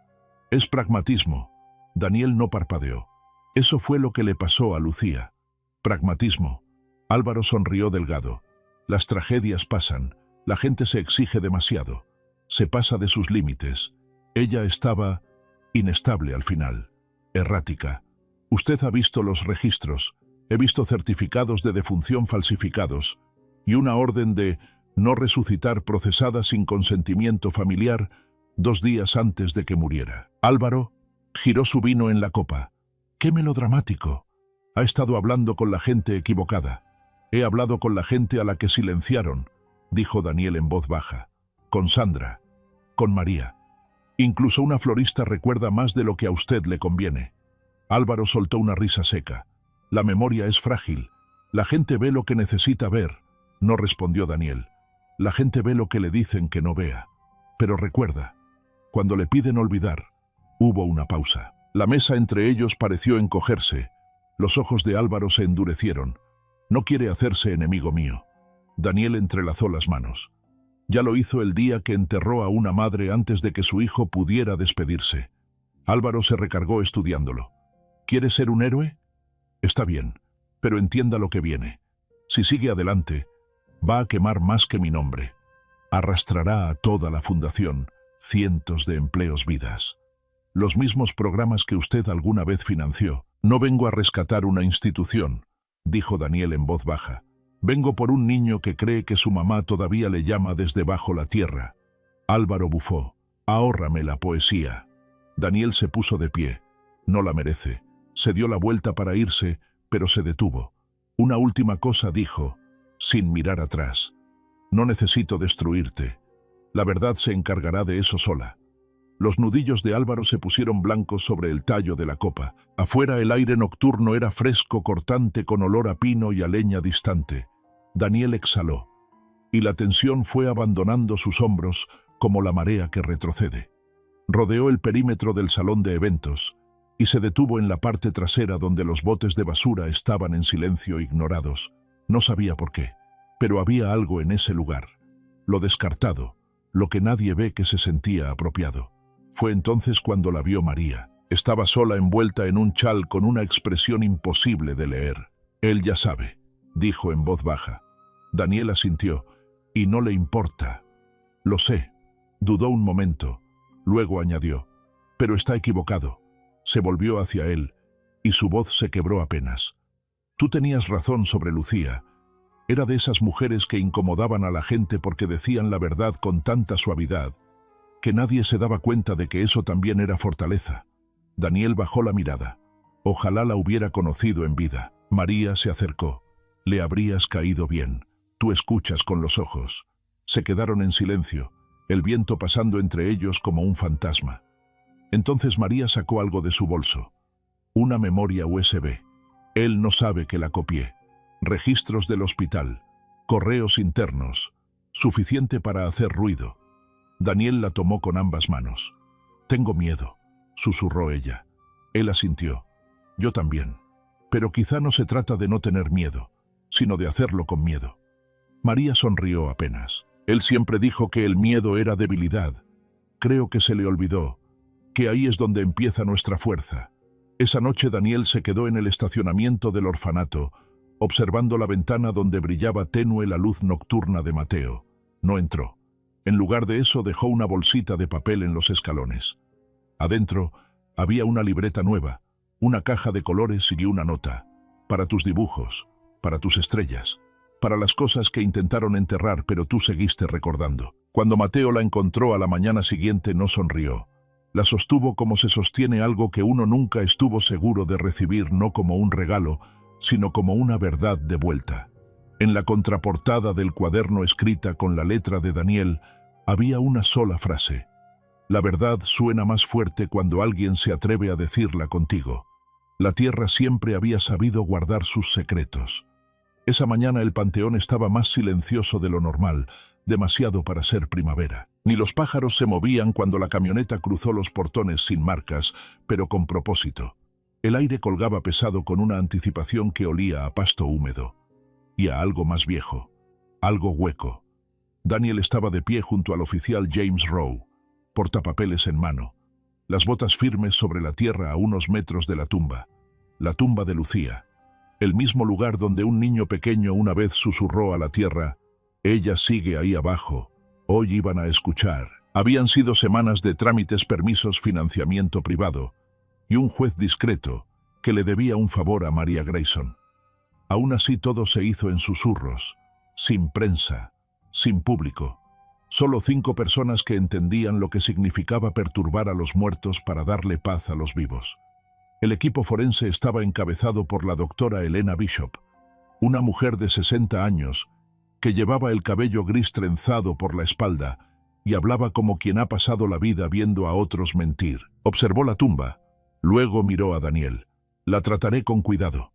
es pragmatismo». Daniel no parpadeó. Eso fue lo que le pasó a Lucía. Pragmatismo. Álvaro sonrió delgado. Las tragedias pasan. La gente se exige demasiado. Se pasa de sus límites. Ella estaba inestable al final. Errática. Usted ha visto los registros. He visto certificados de defunción falsificados y una orden de no resucitar procesada sin consentimiento familiar 2 días antes de que muriera. Álvaro giró su vino en la copa. «Qué melodramático. Ha estado hablando con la gente equivocada. He hablado con la gente a la que silenciaron», dijo Daniel en voz baja. «Con Sandra, con María. Incluso una florista recuerda más de lo que a usted le conviene». Álvaro soltó una risa seca. La memoria es frágil. La gente ve lo que necesita ver. No respondió Daniel. La gente ve lo que le dicen que no vea. Pero recuerda, cuando le piden olvidar, hubo una pausa. La mesa entre ellos pareció encogerse. Los ojos de Álvaro se endurecieron. No quiere hacerse enemigo mío. Daniel entrelazó las manos. Ya lo hizo el día que enterró a una madre antes de que su hijo pudiera despedirse. Álvaro se recargó estudiándolo. ¿Quiere ser un héroe? Está bien, pero entienda lo que viene. Si sigue adelante, va a quemar más que mi nombre. Arrastrará a toda la fundación, cientos de empleos, vidas. Los mismos programas que usted alguna vez financió. No vengo a rescatar una institución, dijo Daniel en voz baja. Vengo por un niño que cree que su mamá todavía le llama desde bajo la tierra. Álvaro bufó. Ahórrame la poesía. Daniel se puso de pie. No la merece. Se dio la vuelta para irse, pero se detuvo. Una última cosa dijo, sin mirar atrás. No necesito destruirte. La verdad se encargará de eso sola. Los nudillos de Álvaro se pusieron blancos sobre el tallo de la copa. Afuera el aire nocturno era fresco, cortante, con olor a pino y a leña distante. Daniel exhaló, y la tensión fue abandonando sus hombros como la marea que retrocede. Rodeó el perímetro del salón de eventos y se detuvo en la parte trasera donde los botes de basura estaban en silencio, ignorados. No sabía por qué, pero había algo en ese lugar. Lo descartado, lo que nadie ve, que se sentía apropiado. Fue entonces cuando la vio María. Estaba sola, envuelta en un chal, con una expresión imposible de leer. Él ya sabe, dijo en voz baja. Daniel asintió. Y no le importa. Lo sé. Dudó un momento. Luego añadió. Pero está equivocado. Se volvió hacia él, y su voz se quebró apenas. Tú tenías razón sobre Lucía. Era de esas mujeres que incomodaban a la gente porque decían la verdad con tanta suavidad, que nadie se daba cuenta de que eso también era fortaleza. Daniel bajó la mirada. Ojalá la hubiera conocido en vida. María se acercó. Le habrías caído bien. Tú escuchas con los ojos. Se quedaron en silencio, el viento pasando entre ellos como un fantasma. Entonces María sacó algo de su bolso. Una memoria USB. Él no sabe que la copié. Registros del hospital. Correos internos. Suficiente para hacer ruido. Daniel la tomó con ambas manos. Tengo miedo, susurró ella. Él asintió. Yo también. Pero quizá no se trata de no tener miedo, sino de hacerlo con miedo. María sonrió apenas. Él siempre dijo que el miedo era debilidad. Creo que se le olvidó, que ahí es donde empieza nuestra fuerza. Esa noche Daniel se quedó en el estacionamiento del orfanato, observando la ventana donde brillaba tenue la luz nocturna de Mateo. No entró. En lugar de eso dejó una bolsita de papel en los escalones. Adentro había una libreta nueva, una caja de colores y una nota. Para tus dibujos, para tus estrellas, para las cosas que intentaron enterrar pero tú seguiste recordando. Cuando Mateo la encontró a la mañana siguiente no sonrió. La sostuvo como se sostiene algo que uno nunca estuvo seguro de recibir, no como un regalo, sino como una verdad de vuelta. En la contraportada del cuaderno, escrita con la letra de Daniel, había una sola frase. La verdad suena más fuerte cuando alguien se atreve a decirla contigo. La tierra siempre había sabido guardar sus secretos. Esa mañana el panteón estaba más silencioso de lo normal, demasiado para ser primavera. Ni los pájaros se movían cuando la camioneta cruzó los portones sin marcas, pero con propósito. El aire colgaba pesado con una anticipación que olía a pasto húmedo y a algo más viejo, algo hueco. Daniel estaba de pie junto al oficial James Rowe, portapapeles en mano, las botas firmes sobre la tierra a unos metros de la tumba de Lucía, el mismo lugar donde un niño pequeño una vez susurró a la tierra, «Ella sigue ahí abajo». Hoy iban a escuchar. Habían sido semanas de trámites, permisos, financiamiento privado y un juez discreto que le debía un favor a María Grayson. Aún así todo se hizo en susurros, sin prensa, sin público. Solo 5 personas que entendían lo que significaba perturbar a los muertos para darle paz a los vivos. El equipo forense estaba encabezado por la doctora Elena Bishop, una mujer de 60 años que llevaba el cabello gris trenzado por la espalda y hablaba como quien ha pasado la vida viendo a otros mentir. Observó la tumba, luego miró a Daniel. La trataré con cuidado.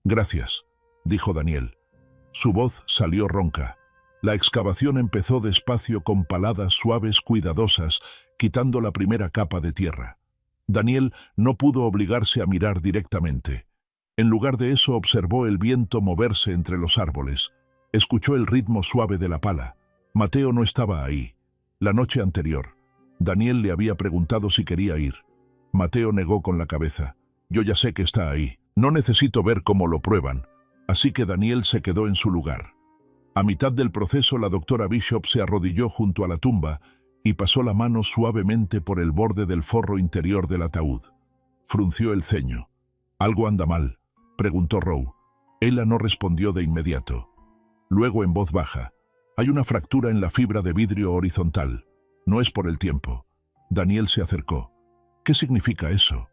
Gracias, dijo Daniel. Su voz salió ronca. La excavación empezó despacio con paladas suaves cuidadosas, quitando la primera capa de tierra. Daniel no pudo obligarse a mirar directamente. En lugar de eso observó el viento moverse entre los árboles. Escuchó el ritmo suave de la pala. Mateo no estaba ahí. La noche anterior, Daniel le había preguntado si quería ir. Mateo negó con la cabeza. Yo ya sé que está ahí. No necesito ver cómo lo prueban. Así que Daniel se quedó en su lugar. A mitad del proceso, la doctora Bishop se arrodilló junto a la tumba y pasó la mano suavemente por el borde del forro interior del ataúd. Frunció el ceño. «¿Algo anda mal?», preguntó Rowe. Ella no respondió de inmediato. Luego, en voz baja: «Hay una fractura en la fibra de vidrio horizontal. No es por el tiempo». Daniel se acercó. «¿Qué significa eso?».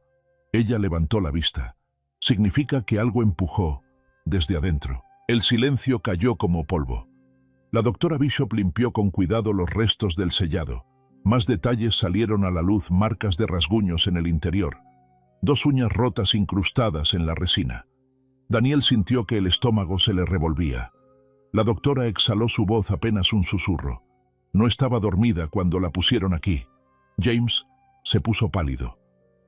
Ella levantó la vista. «Significa que algo empujó desde adentro». El silencio cayó como polvo. La doctora Bishop limpió con cuidado los restos del sellado. Más detalles salieron a la luz: marcas de rasguños en el interior, 2 uñas rotas incrustadas en la resina. Daniel sintió que el estómago se le revolvía. La doctora exhaló su voz, apenas un susurro. No estaba dormida cuando la pusieron aquí. James se puso pálido.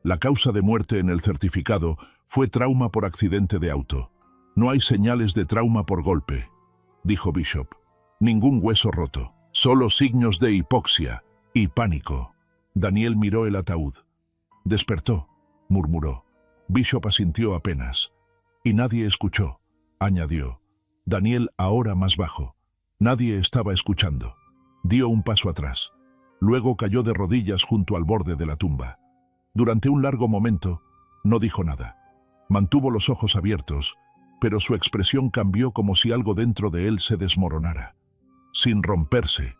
La causa de muerte en el certificado fue trauma por accidente de auto. No hay señales de trauma por golpe, dijo Bishop. Ningún hueso roto, solo signos de hipoxia y pánico. Daniel miró el ataúd. Despertó, murmuró. Bishop asintió apenas. Y nadie escuchó, añadió. Daniel, ahora más bajo. Nadie estaba escuchando. Dio un paso atrás. Luego cayó de rodillas junto al borde de la tumba. Durante un largo momento, no dijo nada. Mantuvo los ojos abiertos, pero su expresión cambió, como si algo dentro de él se desmoronara. Sin romperse,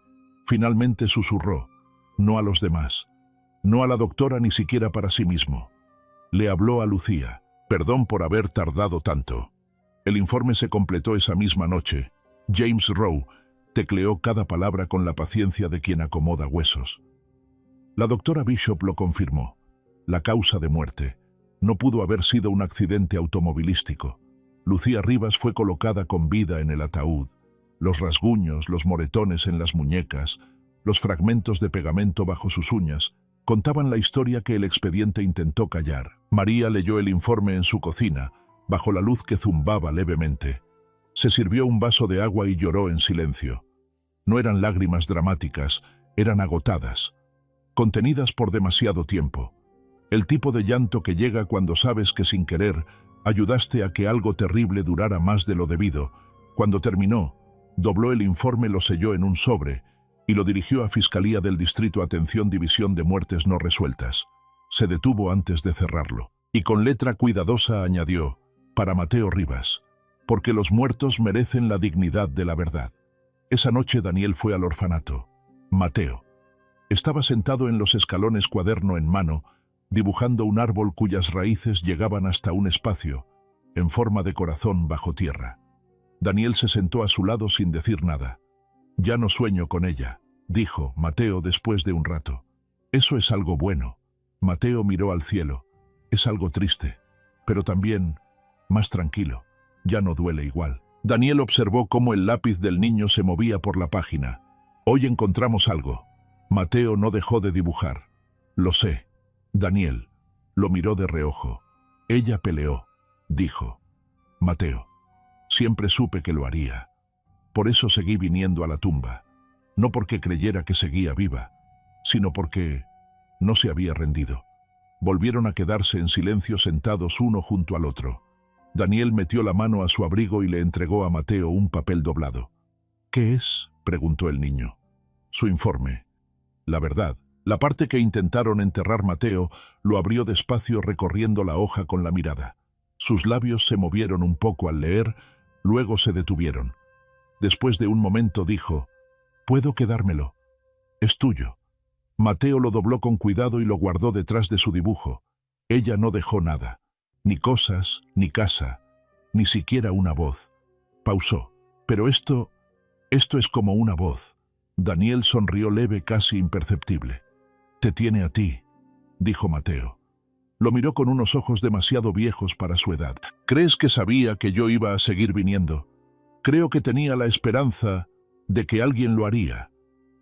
finalmente susurró: «No a los demás, no a la doctora, ni siquiera para sí mismo». Le habló a Lucía: «Perdón por haber tardado tanto». El informe se completó esa misma noche. James Rowe tecleó cada palabra con la paciencia de quien acomoda huesos. La doctora Bishop lo confirmó. La causa de muerte no pudo haber sido un accidente automovilístico. Lucía Rivas fue colocada con vida en el ataúd. Los rasguños, los moretones en las muñecas, los fragmentos de pegamento bajo sus uñas contaban la historia que el expediente intentó callar. María leyó el informe en su cocina, bajo la luz que zumbaba levemente. Se sirvió un vaso de agua y lloró en silencio. No eran lágrimas dramáticas, eran agotadas, contenidas por demasiado tiempo. El tipo de llanto que llega cuando sabes que sin querer ayudaste a que algo terrible durara más de lo debido. Cuando terminó, dobló el informe, lo selló en un sobre y lo dirigió a Fiscalía del Distrito. Atención, División de Muertes no resueltas. Se detuvo antes de cerrarlo y con letra cuidadosa añadió: «Para Mateo Rivas, porque los muertos merecen la dignidad de la verdad». Esa noche Daniel fue al orfanato. Mateo estaba sentado en los escalones, cuaderno en mano, dibujando un árbol cuyas raíces llegaban hasta un espacio en forma de corazón bajo tierra. Daniel se sentó a su lado sin decir nada. «Ya no sueño con ella», dijo Mateo después de un rato. «Eso es algo bueno». Mateo miró al cielo. «Es algo triste, pero también más tranquilo. Ya no duele igual». Daniel observó cómo el lápiz del niño se movía por la página. «Hoy encontramos algo». Mateo no dejó de dibujar. «Lo sé». Daniel lo miró de reojo. «Ella peleó», dijo. «Mateo, siempre supe que lo haría. Por eso seguí viniendo a la tumba. No porque creyera que seguía viva, sino porque no se había rendido». Volvieron a quedarse en silencio, sentados uno junto al otro. Daniel metió la mano a su abrigo y le entregó a Mateo un papel doblado. «¿Qué es?», preguntó el niño. «Su informe. La verdad». La parte que intentaron enterrar. Mateo lo abrió despacio, recorriendo la hoja con la mirada. Sus labios se movieron un poco al leer, luego se detuvieron. Después de un momento dijo: «Puedo quedármelo. Es tuyo». Mateo lo dobló con cuidado y lo guardó detrás de su dibujo. Ella no dejó nada. Ni cosas, ni casa, ni siquiera una voz. Pausó. «Pero esto es como una voz». Daniel sonrió leve, casi imperceptible. «Te tiene a ti», dijo Mateo. Lo miró con unos ojos demasiado viejos para su edad. ¿Crees que sabía que yo iba a seguir viniendo? Creo que tenía la esperanza de que alguien lo haría.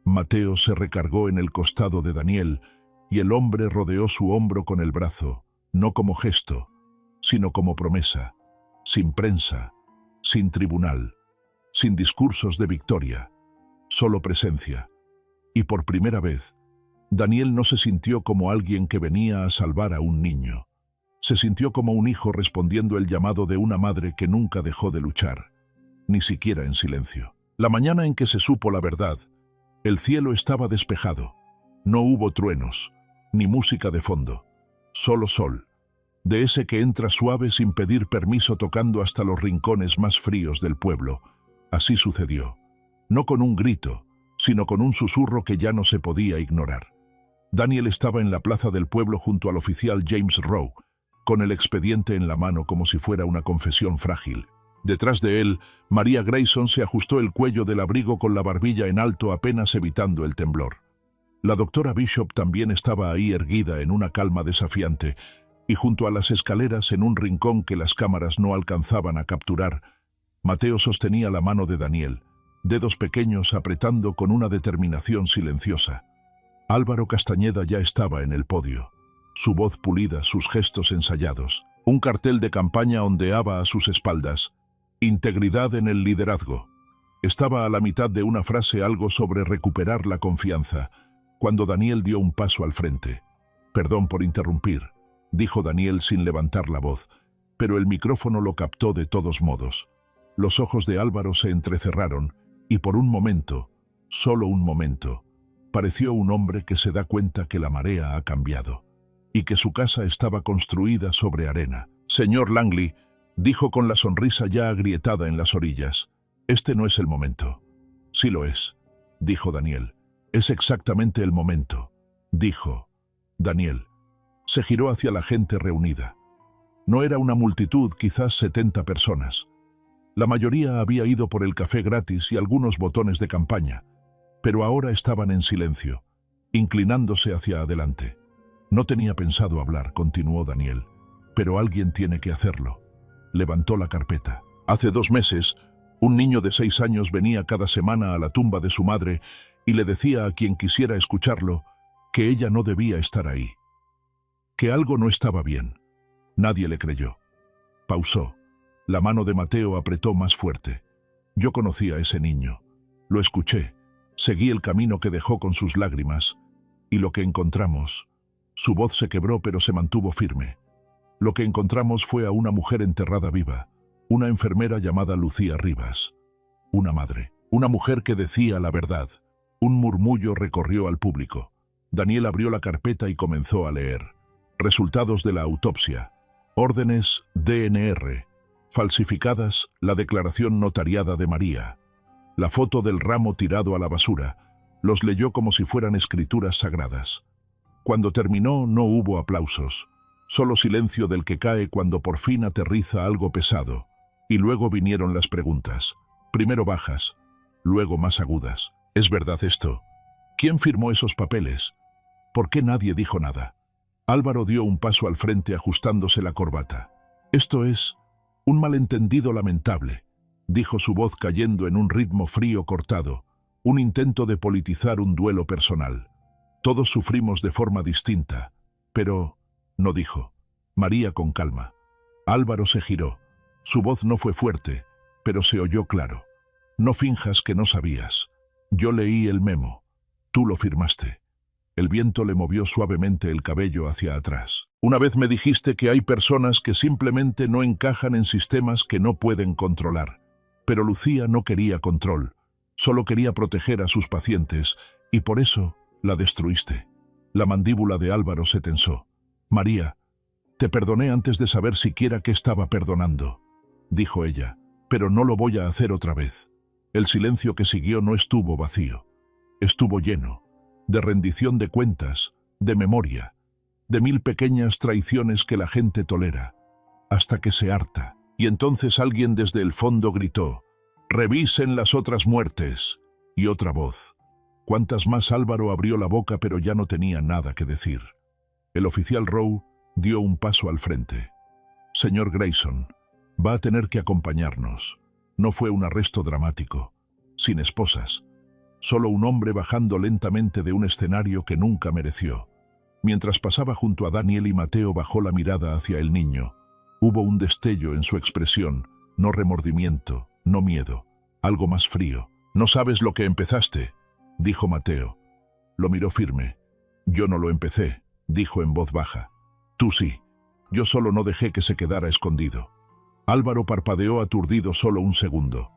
Mateo se recargó en el costado de Daniel y el hombre rodeó su hombro con el brazo, no como gesto, sino como promesa, sin prensa, sin tribunal, sin discursos de victoria, solo presencia. Y por primera vez, Daniel no se sintió como alguien que venía a salvar a un niño. Se sintió como un hijo respondiendo el llamado de una madre que nunca dejó de luchar, ni siquiera en silencio. La mañana en que se supo la verdad, el cielo estaba despejado. No hubo truenos, ni música de fondo, solo sol, de ese que entra suave sin pedir permiso tocando hasta los rincones más fríos del pueblo. Así sucedió, no con un grito, sino con un susurro que ya no se podía ignorar. Daniel estaba en la plaza del pueblo junto al oficial James Rowe, con el expediente en la mano como si fuera una confesión frágil. Detrás de él, María Grayson se ajustó el cuello del abrigo con la barbilla en alto apenas evitando el temblor. La doctora Bishop también estaba ahí erguida en una calma desafiante, y junto a las escaleras en un rincón que las cámaras no alcanzaban a capturar, Mateo sostenía la mano de Daniel, dedos pequeños apretando con una determinación silenciosa. Álvaro Castañeda ya estaba en el podio, su voz pulida, sus gestos ensayados. Un cartel de campaña ondeaba a sus espaldas. Integridad en el liderazgo. Estaba a la mitad de una frase algo sobre recuperar la confianza, cuando Daniel dio un paso al frente. «Perdón por interrumpir», dijo Daniel sin levantar la voz, pero el micrófono lo captó de todos modos. Los ojos de Álvaro se entrecerraron y por un momento, solo un momento, pareció un hombre que se da cuenta que la marea ha cambiado y que su casa estaba construida sobre arena. «Señor Langley», dijo con la sonrisa ya agrietada en las orillas, «este no es el momento». «Sí lo es», dijo Daniel. «Es exactamente el momento», dijo Daniel. Se giró hacia la gente reunida. No era una multitud, quizás 70 personas. La mayoría había ido por el café gratis y algunos botones de campaña, pero ahora estaban en silencio, inclinándose hacia adelante. «No tenía pensado hablar», continuó Daniel, «pero alguien tiene que hacerlo». Levantó la carpeta. «Hace 2 meses, un niño de 6 años venía cada semana a la tumba de su madre y le decía a quien quisiera escucharlo que ella no debía estar ahí, que algo no estaba bien. Nadie le creyó». Pausó. La mano de Mateo apretó más fuerte. «Yo conocí a ese niño. Lo escuché. Seguí el camino que dejó con sus lágrimas. Y lo que encontramos...» Su voz se quebró pero se mantuvo firme. «Lo que encontramos fue a una mujer enterrada viva, una enfermera llamada Lucía Rivas. Una madre, una mujer que decía la verdad». Un murmullo recorrió al público. Daniel abrió la carpeta y comenzó a leer. Resultados de la autopsia. Órdenes DNR. Falsificadas la declaración notariada de María. La foto del ramo tirado a la basura. Los leyó como si fueran escrituras sagradas. Cuando terminó no hubo aplausos, solo silencio del que cae cuando por fin aterriza algo pesado. Y luego vinieron las preguntas. Primero bajas, luego más agudas. ¿Es verdad esto? ¿Quién firmó esos papeles? ¿Por qué nadie dijo nada? Álvaro dio un paso al frente ajustándose la corbata. «Esto es un malentendido lamentable», dijo su voz cayendo en un ritmo frío cortado, un intento de politizar un duelo personal. «Todos sufrimos de forma distinta, pero...» no dijo. María con calma. Álvaro se giró. Su voz no fue fuerte, pero se oyó claro. «No finjas que no sabías. Yo leí el memo. Tú lo firmaste». El viento le movió suavemente el cabello hacia atrás. «Una vez me dijiste que hay personas que simplemente no encajan en sistemas que no pueden controlar. Pero Lucía no quería control. Solo quería proteger a sus pacientes, y por eso la destruiste». La mandíbula de Álvaro se tensó. «María, te perdoné antes de saber siquiera qué estaba perdonando», dijo ella, «pero no lo voy a hacer otra vez». El silencio que siguió no estuvo vacío. Estuvo lleno de rendición de cuentas, de memoria, de 1000 pequeñas traiciones que la gente tolera, hasta que se harta. Y entonces alguien desde el fondo gritó: «Revisen las otras muertes». Y otra voz. ¿Cuántas más? Álvaro abrió la boca pero ya no tenía nada que decir. El oficial Rowe Dio un paso al frente. Señor Grayson, va a tener que acompañarnos. No fue un arresto dramático, sin esposas, solo un hombre bajando lentamente de un escenario que nunca mereció. Mientras pasaba junto a Daniel y Mateo, bajó la mirada hacia el niño. Hubo un destello en su expresión, no remordimiento, no miedo, algo más frío. «No sabes lo que empezaste», dijo Mateo. Lo miró firme. «Yo no lo empecé», dijo en voz baja. «Tú sí. Yo solo no dejé que se quedara escondido». Álvaro parpadeó aturdido solo un segundo.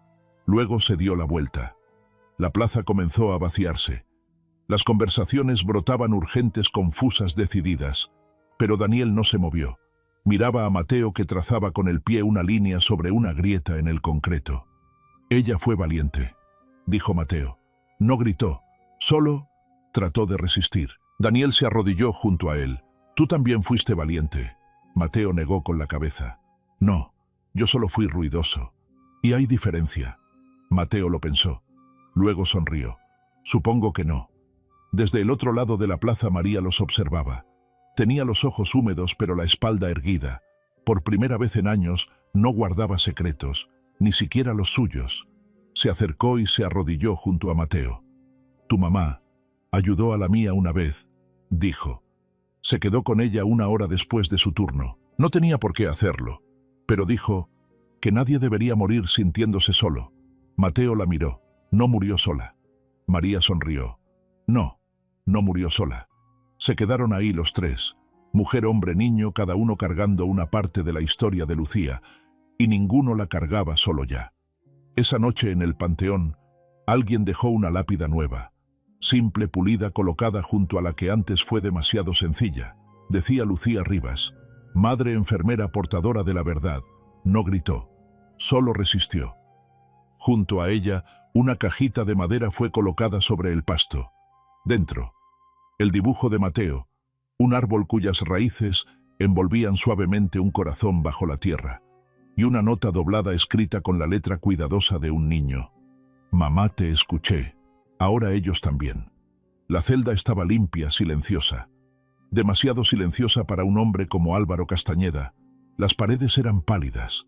Luego se dio la vuelta. La plaza comenzó a vaciarse. Las conversaciones brotaban urgentes, confusas, decididas. Pero Daniel no se movió. Miraba a Mateo, que trazaba con el pie una línea sobre una grieta en el concreto. «Ella fue valiente», dijo Mateo. No gritó, solo trató de resistir. Daniel se arrodilló junto a él. «Tú también fuiste valiente». Mateo negó con la cabeza. «No, yo solo fui ruidoso». «¿Y hay diferencia?». Mateo lo pensó. Luego sonrió. «Supongo que no». Desde el otro lado de la plaza María los observaba. Tenía los ojos húmedos pero la espalda erguida. Por primera vez en años no guardaba secretos, ni siquiera los suyos. Se acercó y se arrodilló junto a Mateo. «Tu mamá ayudó a la mía una vez», dijo. Se quedó con ella una hora después de su turno. No tenía por qué hacerlo, pero dijo que nadie debería morir sintiéndose solo. Mateo la miró. «No murió sola». María sonrió. «No, no murió sola». Se quedaron ahí los tres, mujer, hombre, niño, cada uno cargando una parte de la historia de Lucía, y ninguno la cargaba solo ya. Esa noche en el panteón, alguien dejó una lápida nueva, simple, pulida, colocada junto a la que antes fue demasiado sencilla. Decía Lucía Rivas, madre enfermera portadora de la verdad. No gritó, solo resistió. Junto a ella, una cajita de madera fue colocada sobre el pasto. Dentro, el dibujo de Mateo, un árbol cuyas raíces envolvían suavemente un corazón bajo la tierra, y una nota doblada escrita con la letra cuidadosa de un niño. «Mamá, te escuché. Ahora ellos también». La celda estaba limpia, silenciosa. Demasiado silenciosa para un hombre como Álvaro Castañeda. Las paredes eran pálidas.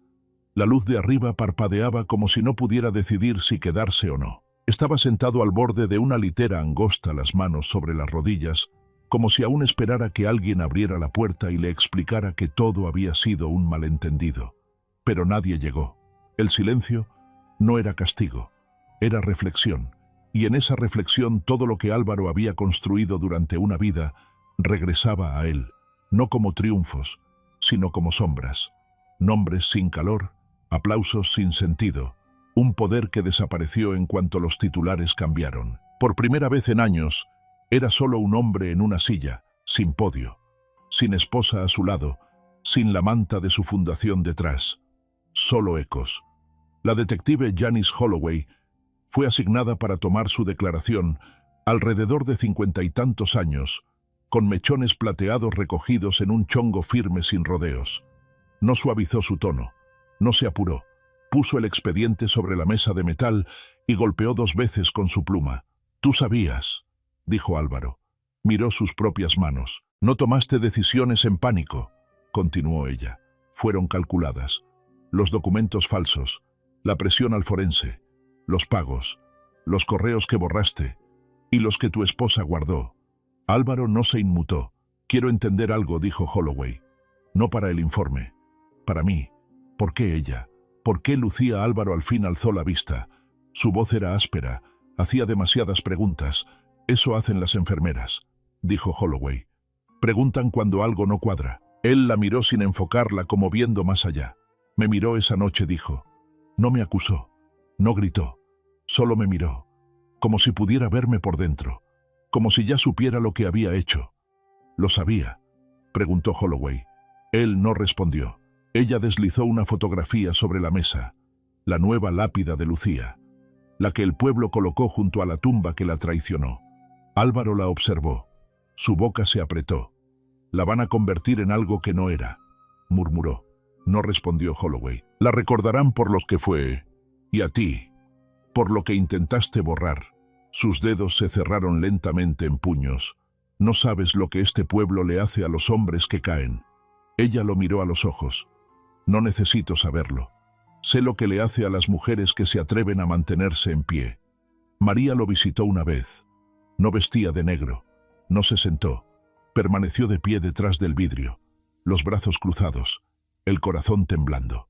La luz de arriba parpadeaba como si no pudiera decidir si quedarse o no. Estaba sentado al borde de una litera angosta, las manos sobre las rodillas, como si aún esperara que alguien abriera la puerta y le explicara que todo había sido un malentendido. Pero nadie llegó. El silencio no era castigo, era reflexión, y en esa reflexión todo lo que Álvaro había construido durante una vida regresaba a él, no como triunfos, sino como sombras, nombres sin calor, aplausos sin sentido, un poder que desapareció en cuanto los titulares cambiaron. Por primera vez en años, era solo un hombre en una silla, sin podio, sin esposa a su lado, sin la manta de su fundación detrás. Solo ecos. La detective Janice Holloway fue asignada para tomar su declaración, alrededor de 50 y tantos años, con mechones plateados recogidos en un chongo firme sin rodeos. No suavizó su tono, no se apuró. Puso el expediente sobre la mesa de metal y golpeó 2 veces con su pluma. «Tú sabías», dijo Álvaro. Miró sus propias manos. «No tomaste decisiones en pánico», continuó ella. «Fueron calculadas. Los documentos falsos, la presión al forense, los pagos, los correos que borraste y los que tu esposa guardó». Álvaro no se inmutó. «Quiero entender algo», dijo Holloway. «No para el informe. Para mí. ¿Por qué ella? ¿Por qué Lucía?» Álvaro al fin alzó la vista. Su voz era áspera. Hacía demasiadas preguntas. «Eso hacen las enfermeras», dijo Holloway. «Preguntan cuando algo no cuadra». Él la miró sin enfocarla, como viendo más allá. «Me miró esa noche», dijo. «No me acusó. No gritó. Solo me miró. Como si pudiera verme por dentro. Como si ya supiera lo que había hecho». «¿Lo sabía?», preguntó Holloway. Él no respondió. Ella deslizó una fotografía sobre la mesa, la nueva lápida de Lucía, la que el pueblo colocó junto a la tumba que la traicionó. Álvaro la observó. Su boca se apretó. «La van a convertir en algo que no era», murmuró. No respondió Holloway. «La recordarán por los que fue, y a ti, por lo que intentaste borrar». Sus dedos se cerraron lentamente en puños. «No sabes lo que este pueblo le hace a los hombres que caen». Ella lo miró a los ojos. No necesito saberlo. Sé lo que le hace a las mujeres que se atreven a mantenerse en pie. María lo visitó una vez. No vestía de negro. No se sentó. Permaneció de pie detrás del vidrio, los brazos cruzados, el corazón temblando.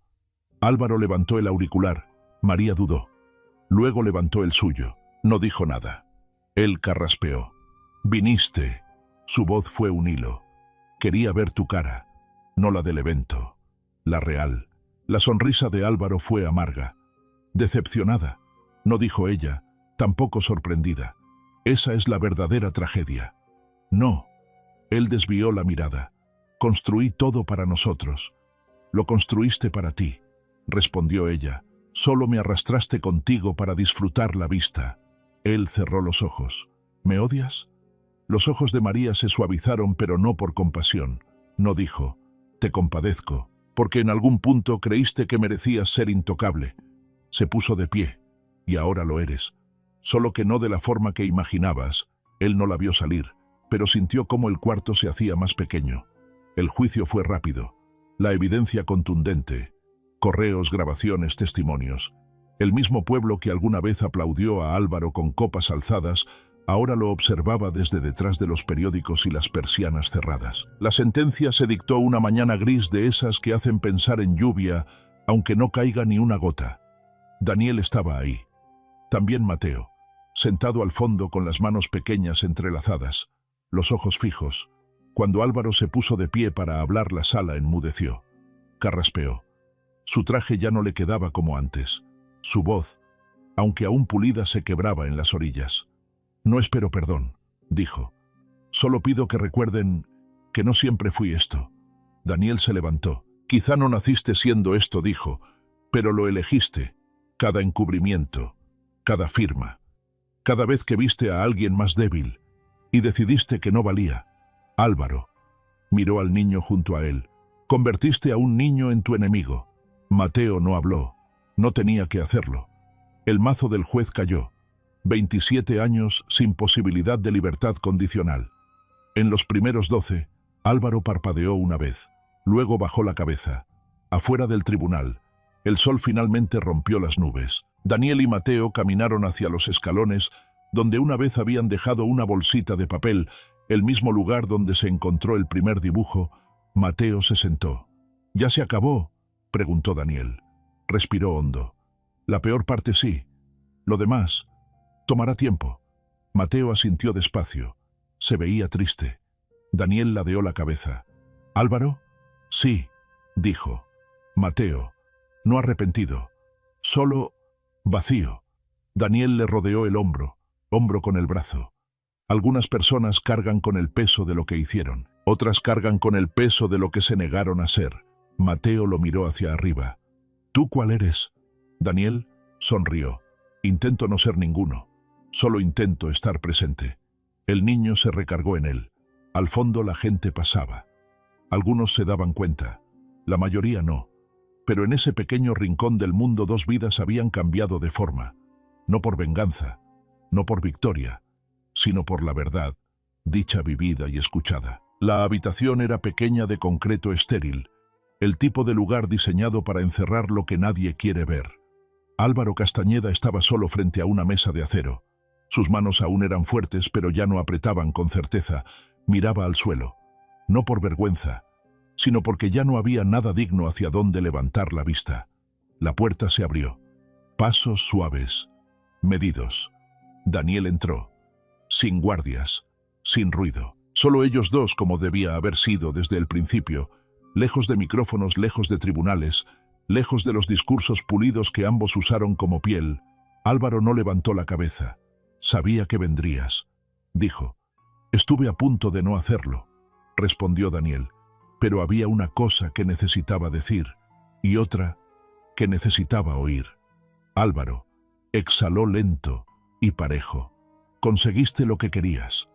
Álvaro levantó el auricular. María dudó. Luego levantó el suyo. No dijo nada. Él carraspeó. Viniste. Su voz fue un hilo. Quería ver tu cara, no la del evento, la real. La sonrisa de Álvaro fue amarga. Decepcionada. No dijo ella, tampoco sorprendida. Esa es la verdadera tragedia. No. Él desvió la mirada. Construí todo para nosotros. Lo construiste para ti, respondió ella. Solo me arrastraste contigo para disfrutar la vista. Él cerró los ojos. ¿Me odias? Los ojos de María se suavizaron, pero no por compasión. No dijo, te compadezco, porque en algún punto creíste que merecías ser intocable. Se puso de pie, y ahora lo eres. Solo que no de la forma que imaginabas. Él no la vio salir, pero sintió cómo el cuarto se hacía más pequeño. El juicio fue rápido. La evidencia contundente. Correos, grabaciones, testimonios. El mismo pueblo que alguna vez aplaudió a Álvaro con copas alzadas, ahora lo observaba desde detrás de los periódicos y las persianas cerradas. La sentencia se dictó una mañana gris de esas que hacen pensar en lluvia, aunque no caiga ni una gota. Daniel estaba ahí. También Mateo, sentado al fondo con las manos pequeñas entrelazadas, los ojos fijos. Cuando Álvaro se puso de pie para hablar, la sala enmudeció. Carraspeó. Su traje ya no le quedaba como antes. Su voz, aunque aún pulida, se quebraba en las orillas. No espero perdón, dijo. Solo pido que recuerden que no siempre fui esto. Daniel se levantó. Quizá no naciste siendo esto, dijo, pero lo elegiste. Cada encubrimiento, cada firma, cada vez que viste a alguien más débil y decidiste que no valía. Álvaro miró al niño junto a él. Convertiste a un niño en tu enemigo. Mateo no habló. No tenía que hacerlo. El mazo del juez cayó. 27 años sin posibilidad de libertad condicional. En los primeros 12, Álvaro parpadeó una vez. Luego bajó la cabeza. Afuera del tribunal, el sol finalmente rompió las nubes. Daniel y Mateo caminaron hacia los escalones, donde una vez habían dejado una bolsita de papel, el mismo lugar donde se encontró el primer dibujo. Mateo se sentó. ¿Ya se acabó?, preguntó Daniel. Respiró hondo. La peor parte sí. Lo demás tomará tiempo. Mateo asintió despacio. Se veía triste. Daniel ladeó la cabeza. ¿Álvaro? Sí, dijo. Mateo, no arrepentido. Solo vacío. Daniel le rodeó el hombro con el brazo. Algunas personas cargan con el peso de lo que hicieron. Otras cargan con el peso de lo que se negaron a ser. Mateo lo miró hacia arriba. ¿Tú cuál eres? Daniel sonrió. Intento no ser ninguno. Solo intento estar presente. El niño se recargó en él. Al fondo la gente pasaba. Algunos se daban cuenta. La mayoría no. Pero en ese pequeño rincón del mundo 2 vidas habían cambiado de forma. No por venganza, no por victoria, sino por la verdad, dicha vivida y escuchada. La habitación era pequeña, de concreto estéril, el tipo de lugar diseñado para encerrar lo que nadie quiere ver. Álvaro Castañeda estaba solo frente a una mesa de acero. Sus manos aún eran fuertes, pero ya no apretaban con certeza. Miraba al suelo, no por vergüenza, sino porque ya no había nada digno hacia donde levantar la vista. La puerta se abrió. Pasos suaves, medidos. Daniel entró, sin guardias, sin ruido. Solo ellos dos, como debía haber sido desde el principio, lejos de micrófonos, lejos de tribunales, lejos de los discursos pulidos que ambos usaron como piel. Álvaro no levantó la cabeza. Sabía que vendrías, dijo. Estuve a punto de no hacerlo, respondió Daniel, pero había una cosa que necesitaba decir y otra que necesitaba oír. Álvaro exhaló lento y parejo. Conseguiste lo que querías.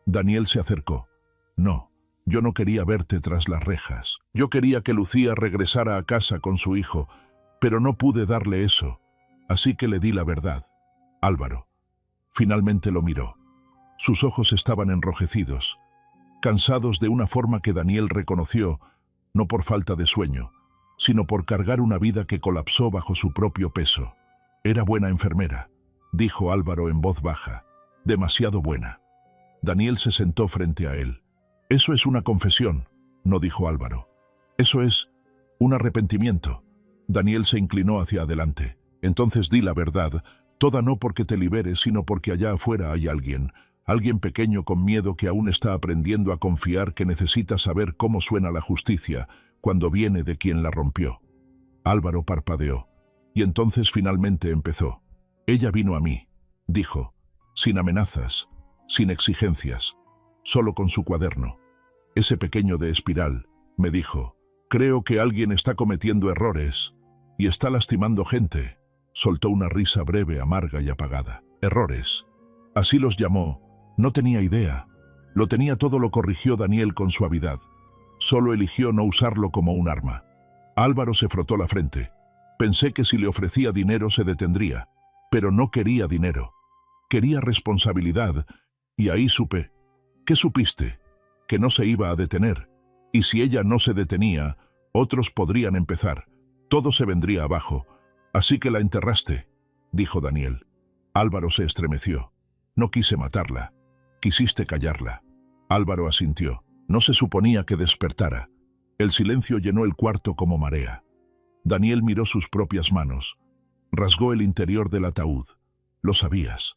Daniel se acercó. No, yo no quería verte tras las rejas. Yo quería que Lucía regresara a casa con su hijo, pero no pude darle eso, así que le di la verdad. Álvaro finalmente lo miró. Sus ojos estaban enrojecidos, cansados de una forma que Daniel reconoció, no por falta de sueño, sino por cargar una vida que colapsó bajo su propio peso. Era buena enfermera, dijo Álvaro en voz baja, demasiado buena. Daniel se sentó frente a él. Eso es una confesión, no dijo Álvaro. Eso es un arrepentimiento. Daniel se inclinó hacia adelante. Entonces di la verdad, toda no porque te liberes, sino porque allá afuera hay alguien pequeño con miedo que aún está aprendiendo a confiar, que necesita saber cómo suena la justicia cuando viene de quien la rompió. Álvaro parpadeó, y entonces finalmente empezó. Ella vino a mí, dijo, sin amenazas, sin exigencias, solo con su cuaderno. Ese pequeño de espiral, me dijo, creo que alguien está cometiendo errores y está lastimando gente. Soltó una risa breve, amarga y apagada. Errores. Así los llamó. No tenía idea. Lo tenía todo, lo corrigió Daniel con suavidad. Solo eligió no usarlo como un arma. Álvaro se frotó la frente. Pensé que si le ofrecía dinero se detendría, pero no quería dinero. Quería responsabilidad, y ahí supe. ¿Qué supiste? Que no se iba a detener. Y si ella no se detenía, otros podrían empezar. Todo se vendría abajo. Así que la enterraste, dijo Daniel. Álvaro se estremeció. No quise matarla. Quisiste callarla. Álvaro asintió. No se suponía que despertara. El silencio llenó el cuarto como marea. Daniel miró sus propias manos. Rasgó el interior del ataúd. Lo sabías.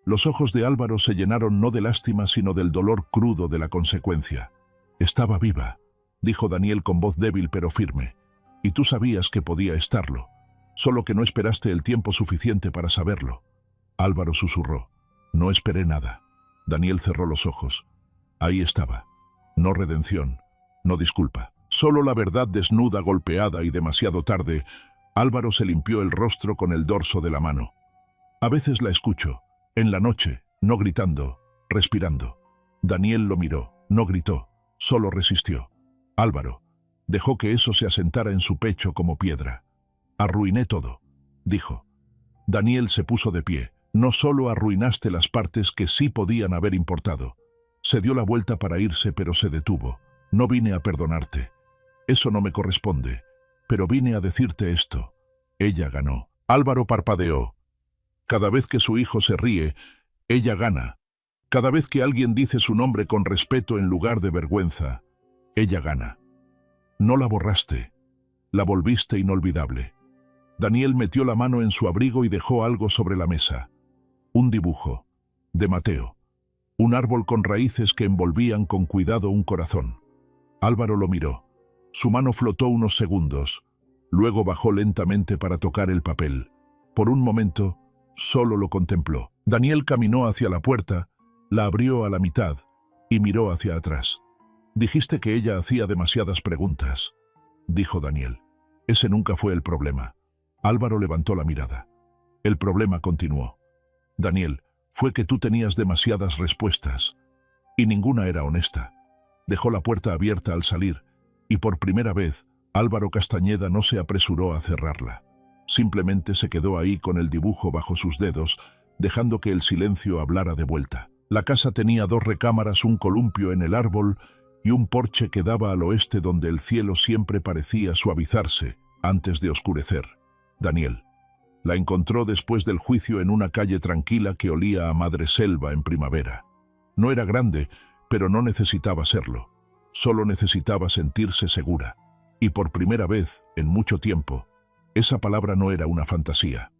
Los ojos de Álvaro se llenaron no de lástima, sino del dolor crudo de la consecuencia. Estaba viva, dijo Daniel con voz débil pero firme. Y tú sabías que podía estarlo. Solo que no esperaste el tiempo suficiente para saberlo. Álvaro susurró. No esperé nada. Daniel cerró los ojos. Ahí estaba. No redención, no disculpa. Solo la verdad desnuda, golpeada y demasiado tarde. Álvaro se limpió el rostro con el dorso de la mano. A veces la escucho, en la noche, no gritando, respirando. Daniel lo miró, no gritó, solo resistió. Álvaro dejó que eso se asentara en su pecho como piedra. Arruiné todo, dijo. Daniel se puso de pie. No solo arruinaste las partes que sí podían haber importado. Se dio la vuelta para irse, pero se detuvo. No vine a perdonarte. Eso no me corresponde. Pero vine a decirte esto. Ella ganó. Álvaro parpadeó. Cada vez que su hijo se ríe, ella gana. Cada vez que alguien dice su nombre con respeto en lugar de vergüenza, ella gana. No la borraste. La volviste inolvidable. Daniel metió la mano en su abrigo y dejó algo sobre la mesa. Un dibujo, de Mateo. Un árbol con raíces que envolvían con cuidado un corazón. Álvaro lo miró. Su mano flotó unos segundos. Luego bajó lentamente para tocar el papel. Por un momento, solo lo contempló. Daniel caminó hacia la puerta, la abrió a la mitad y miró hacia atrás. Dijiste que ella hacía demasiadas preguntas, dijo Daniel. Ese nunca fue el problema. Álvaro levantó la mirada. El problema continuó. Daniel, fue que tú tenías demasiadas respuestas, y ninguna era honesta. Dejó la puerta abierta al salir, y por primera vez, Álvaro Castañeda no se apresuró a cerrarla. Simplemente se quedó ahí con el dibujo bajo sus dedos, dejando que el silencio hablara de vuelta. La casa tenía 2 recámaras, un columpio en el árbol y un porche que daba al oeste, donde el cielo siempre parecía suavizarse antes de oscurecer. Daniel la encontró después del juicio en una calle tranquila que olía a madreselva en primavera. No era grande, pero no necesitaba serlo. Solo necesitaba sentirse segura. Y por primera vez, en mucho tiempo, esa palabra no era una fantasía.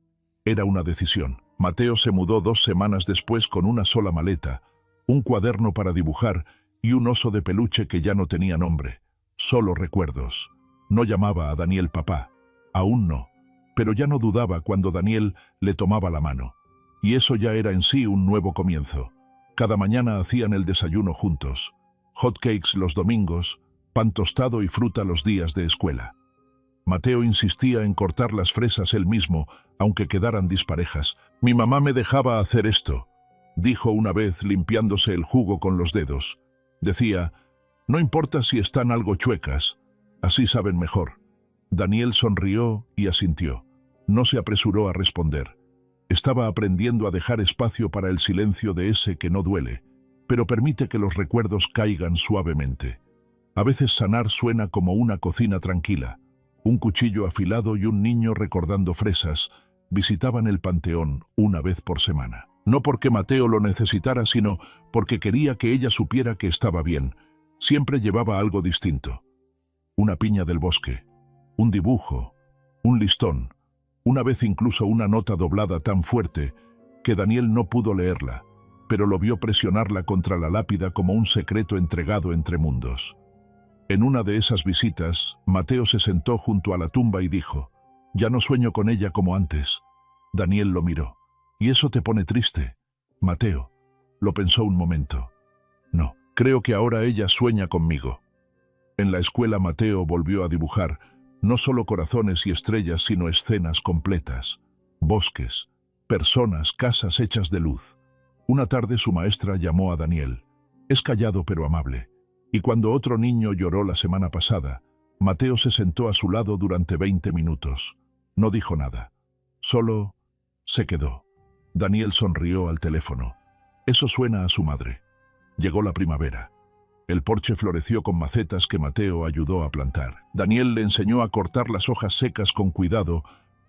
Era una decisión. Mateo se mudó 2 semanas después con una sola maleta, un cuaderno para dibujar y un oso de peluche que ya no tenía nombre. Solo recuerdos. No llamaba a Daniel papá. Aún no. Pero ya no dudaba cuando Daniel le tomaba la mano. Y eso ya era en sí un nuevo comienzo. Cada mañana hacían el desayuno juntos. Hotcakes los domingos, pan tostado y fruta los días de escuela. Mateo insistía en cortar las fresas él mismo, aunque quedaran disparejas. Mi mamá me dejaba hacer esto, dijo una vez limpiándose el jugo con los dedos. Decía, no importa si están algo chuecas, así saben mejor. Daniel sonrió y asintió. No se apresuró a responder. Estaba aprendiendo a dejar espacio para el silencio de ese que no duele, pero permite que los recuerdos caigan suavemente. A veces sanar suena como una cocina tranquila. Un cuchillo afilado y un niño recordando fresas visitaban el panteón una vez por semana. No porque Mateo lo necesitara, sino porque quería que ella supiera que estaba bien. Siempre llevaba algo distinto. Una piña del bosque, un dibujo, un listón, una vez incluso una nota doblada tan fuerte que Daniel no pudo leerla, pero lo vio presionarla contra la lápida como un secreto entregado entre mundos. En una de esas visitas, Mateo se sentó junto a la tumba y dijo: «Ya no sueño con ella como antes». Daniel lo miró. «¿Y eso te pone triste?» «Mateo», lo pensó un momento. «No, creo que ahora ella sueña conmigo». En la escuela Mateo volvió a dibujar, no solo corazones y estrellas, sino escenas completas. Bosques, personas, casas hechas de luz. Una tarde su maestra llamó a Daniel. Es callado pero amable. Y cuando otro niño lloró la semana pasada, Mateo se sentó a su lado durante 20 minutos. No dijo nada. Solo se quedó. Daniel sonrió al teléfono. Eso suena a su madre. Llegó la primavera. El porche floreció con macetas que Mateo ayudó a plantar. Daniel le enseñó a cortar las hojas secas con cuidado,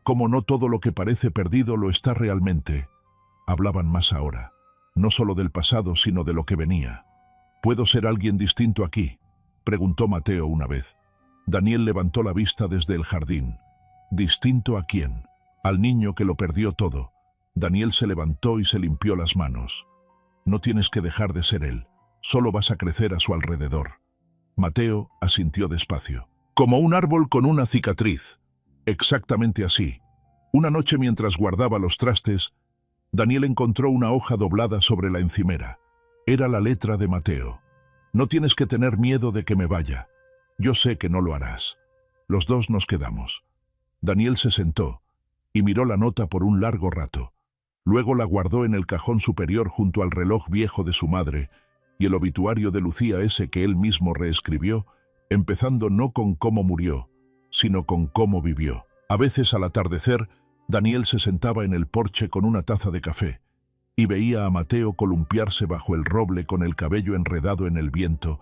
como no todo lo que parece perdido lo está realmente. Hablaban más ahora, no solo del pasado, sino de lo que venía. ¿Puedo ser alguien distinto aquí?, preguntó Mateo una vez. Daniel levantó la vista desde el jardín. ¿Distinto a quién? Al niño que lo perdió todo. Daniel se levantó y se limpió las manos. No tienes que dejar de ser él. Solo vas a crecer a su alrededor. Mateo asintió despacio. Como un árbol con una cicatriz. Exactamente así. Una noche mientras guardaba los trastes, Daniel encontró una hoja doblada sobre la encimera. Era la letra de Mateo. No tienes que tener miedo de que me vaya. Yo sé que no lo harás. Los dos nos quedamos. Daniel se sentó y miró la nota por un largo rato. Luego la guardó en el cajón superior junto al reloj viejo de su madre y el obituario de Lucía, ese que él mismo reescribió, empezando no con cómo murió, sino con cómo vivió. A veces al atardecer, Daniel se sentaba en el porche con una taza de café y veía a Mateo columpiarse bajo el roble con el cabello enredado en el viento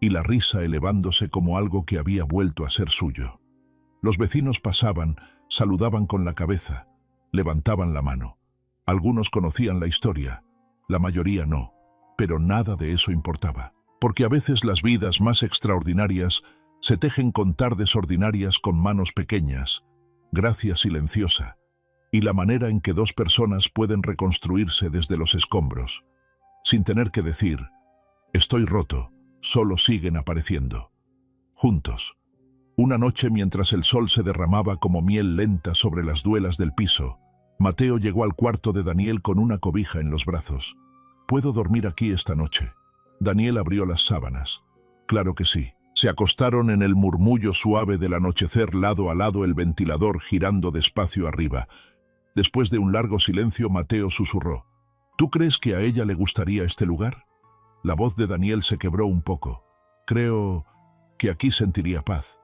y la risa elevándose como algo que había vuelto a ser suyo. Los vecinos pasaban, saludaban con la cabeza, levantaban la mano. Algunos conocían la historia, la mayoría no, pero nada de eso importaba, porque a veces las vidas más extraordinarias se tejen con tardes ordinarias con manos pequeñas, gracia silenciosa, y la manera en que dos personas pueden reconstruirse desde los escombros. Sin tener que decir, estoy roto, solo siguen apareciendo. Juntos. Una noche mientras el sol se derramaba como miel lenta sobre las duelas del piso, Mateo llegó al cuarto de Daniel con una cobija en los brazos. «¿Puedo dormir aquí esta noche?» Daniel abrió las sábanas. Claro que sí. Se acostaron en el murmullo suave del anochecer lado a lado, el ventilador girando despacio arriba. Después de un largo silencio, Mateo susurró: «¿Tú crees que a ella le gustaría este lugar?» La voz de Daniel se quebró un poco. «Creo que aquí sentiría paz».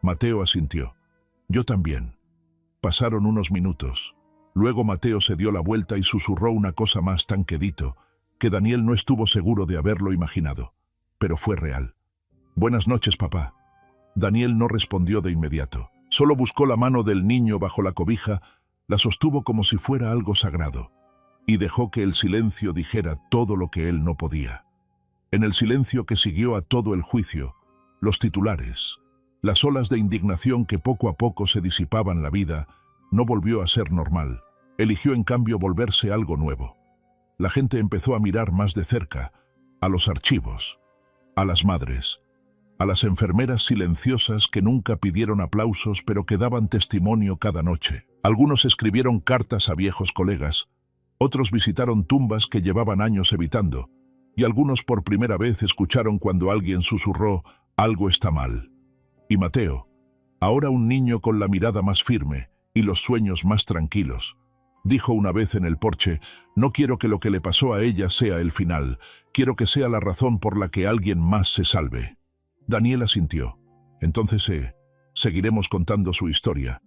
Mateo asintió. «Yo también». Pasaron unos minutos. Luego Mateo se dio la vuelta y susurró una cosa más tan quedito que Daniel no estuvo seguro de haberlo imaginado, pero fue real. «Buenas noches, papá». Daniel no respondió de inmediato. Solo buscó la mano del niño bajo la cobija, la sostuvo como si fuera algo sagrado, y dejó que el silencio dijera todo lo que él no podía. En el silencio que siguió a todo el juicio, los titulares, las olas de indignación que poco a poco se disipaban, la vida no volvió a ser normal. Eligió en cambio volverse algo nuevo. La gente empezó a mirar más de cerca, a los archivos, a las madres, a las enfermeras silenciosas que nunca pidieron aplausos pero que daban testimonio cada noche. Algunos escribieron cartas a viejos colegas, otros visitaron tumbas que llevaban años evitando, y algunos por primera vez escucharon cuando alguien susurró: «Algo está mal». Y Mateo, ahora un niño con la mirada más firme y los sueños más tranquilos, dijo una vez en el porche: «No quiero que lo que le pasó a ella sea el final, quiero que sea la razón por la que alguien más se salve». Daniel asintió. «Entonces seguiremos contando su historia,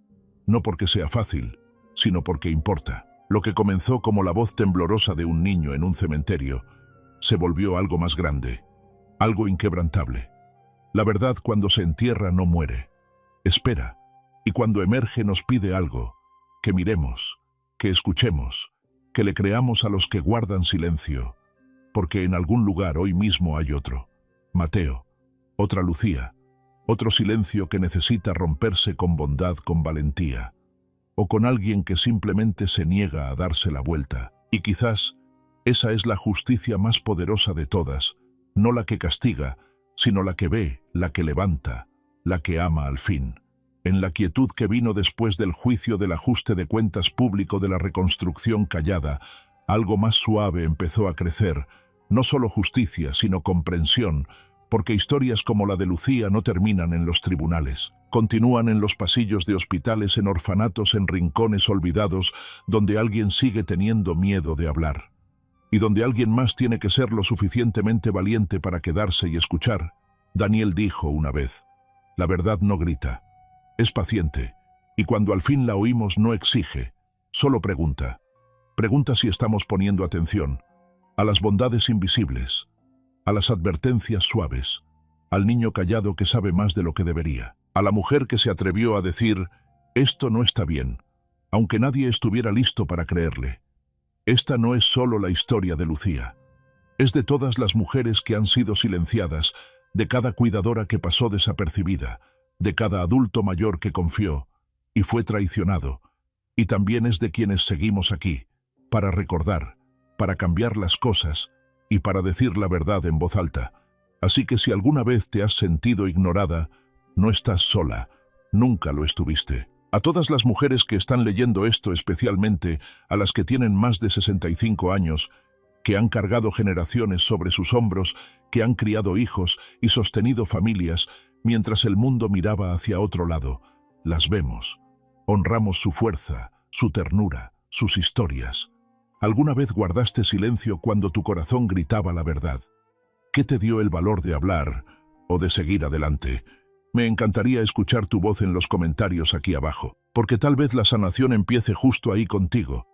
no porque sea fácil, sino porque importa». Lo que comenzó como la voz temblorosa de un niño en un cementerio se volvió algo más grande, algo inquebrantable. La verdad, cuando se entierra, no muere. Espera, y cuando emerge nos pide algo, que miremos, que escuchemos, que le creamos a los que guardan silencio, porque en algún lugar hoy mismo hay otro, Mateo, otra Lucía, otro silencio que necesita romperse con bondad, con valentía, o con alguien que simplemente se niega a darse la vuelta. Y quizás esa es la justicia más poderosa de todas, no la que castiga, sino la que ve, la que levanta, la que ama al fin. En la quietud que vino después del juicio del ajuste de cuentas público de la reconstrucción callada, algo más suave empezó a crecer, no solo justicia, sino comprensión, porque historias como la de Lucía no terminan en los tribunales. Continúan en los pasillos de hospitales, en orfanatos, en rincones olvidados, donde alguien sigue teniendo miedo de hablar. Y donde alguien más tiene que ser lo suficientemente valiente para quedarse y escuchar. Daniel dijo una vez, la verdad no grita, es paciente, y cuando al fin la oímos no exige, solo pregunta. Pregunta si estamos poniendo atención a las bondades invisibles, a las advertencias suaves, al niño callado que sabe más de lo que debería, a la mujer que se atrevió a decir, esto no está bien, aunque nadie estuviera listo para creerle. Esta no es solo la historia de Lucía, es de todas las mujeres que han sido silenciadas, de cada cuidadora que pasó desapercibida, de cada adulto mayor que confió y fue traicionado, y también es de quienes seguimos aquí, para recordar, para cambiar las cosas y para decir la verdad en voz alta. Así que si alguna vez te has sentido ignorada, no estás sola, nunca lo estuviste. A todas las mujeres que están leyendo esto, especialmente a las que tienen más de 65 años, que han cargado generaciones sobre sus hombros, que han criado hijos y sostenido familias, mientras el mundo miraba hacia otro lado, las vemos. Honramos su fuerza, su ternura, sus historias. ¿Alguna vez guardaste silencio cuando tu corazón gritaba la verdad? ¿Qué te dio el valor de hablar o de seguir adelante? Me encantaría escuchar tu voz en los comentarios aquí abajo, porque tal vez la sanación empiece justo ahí contigo.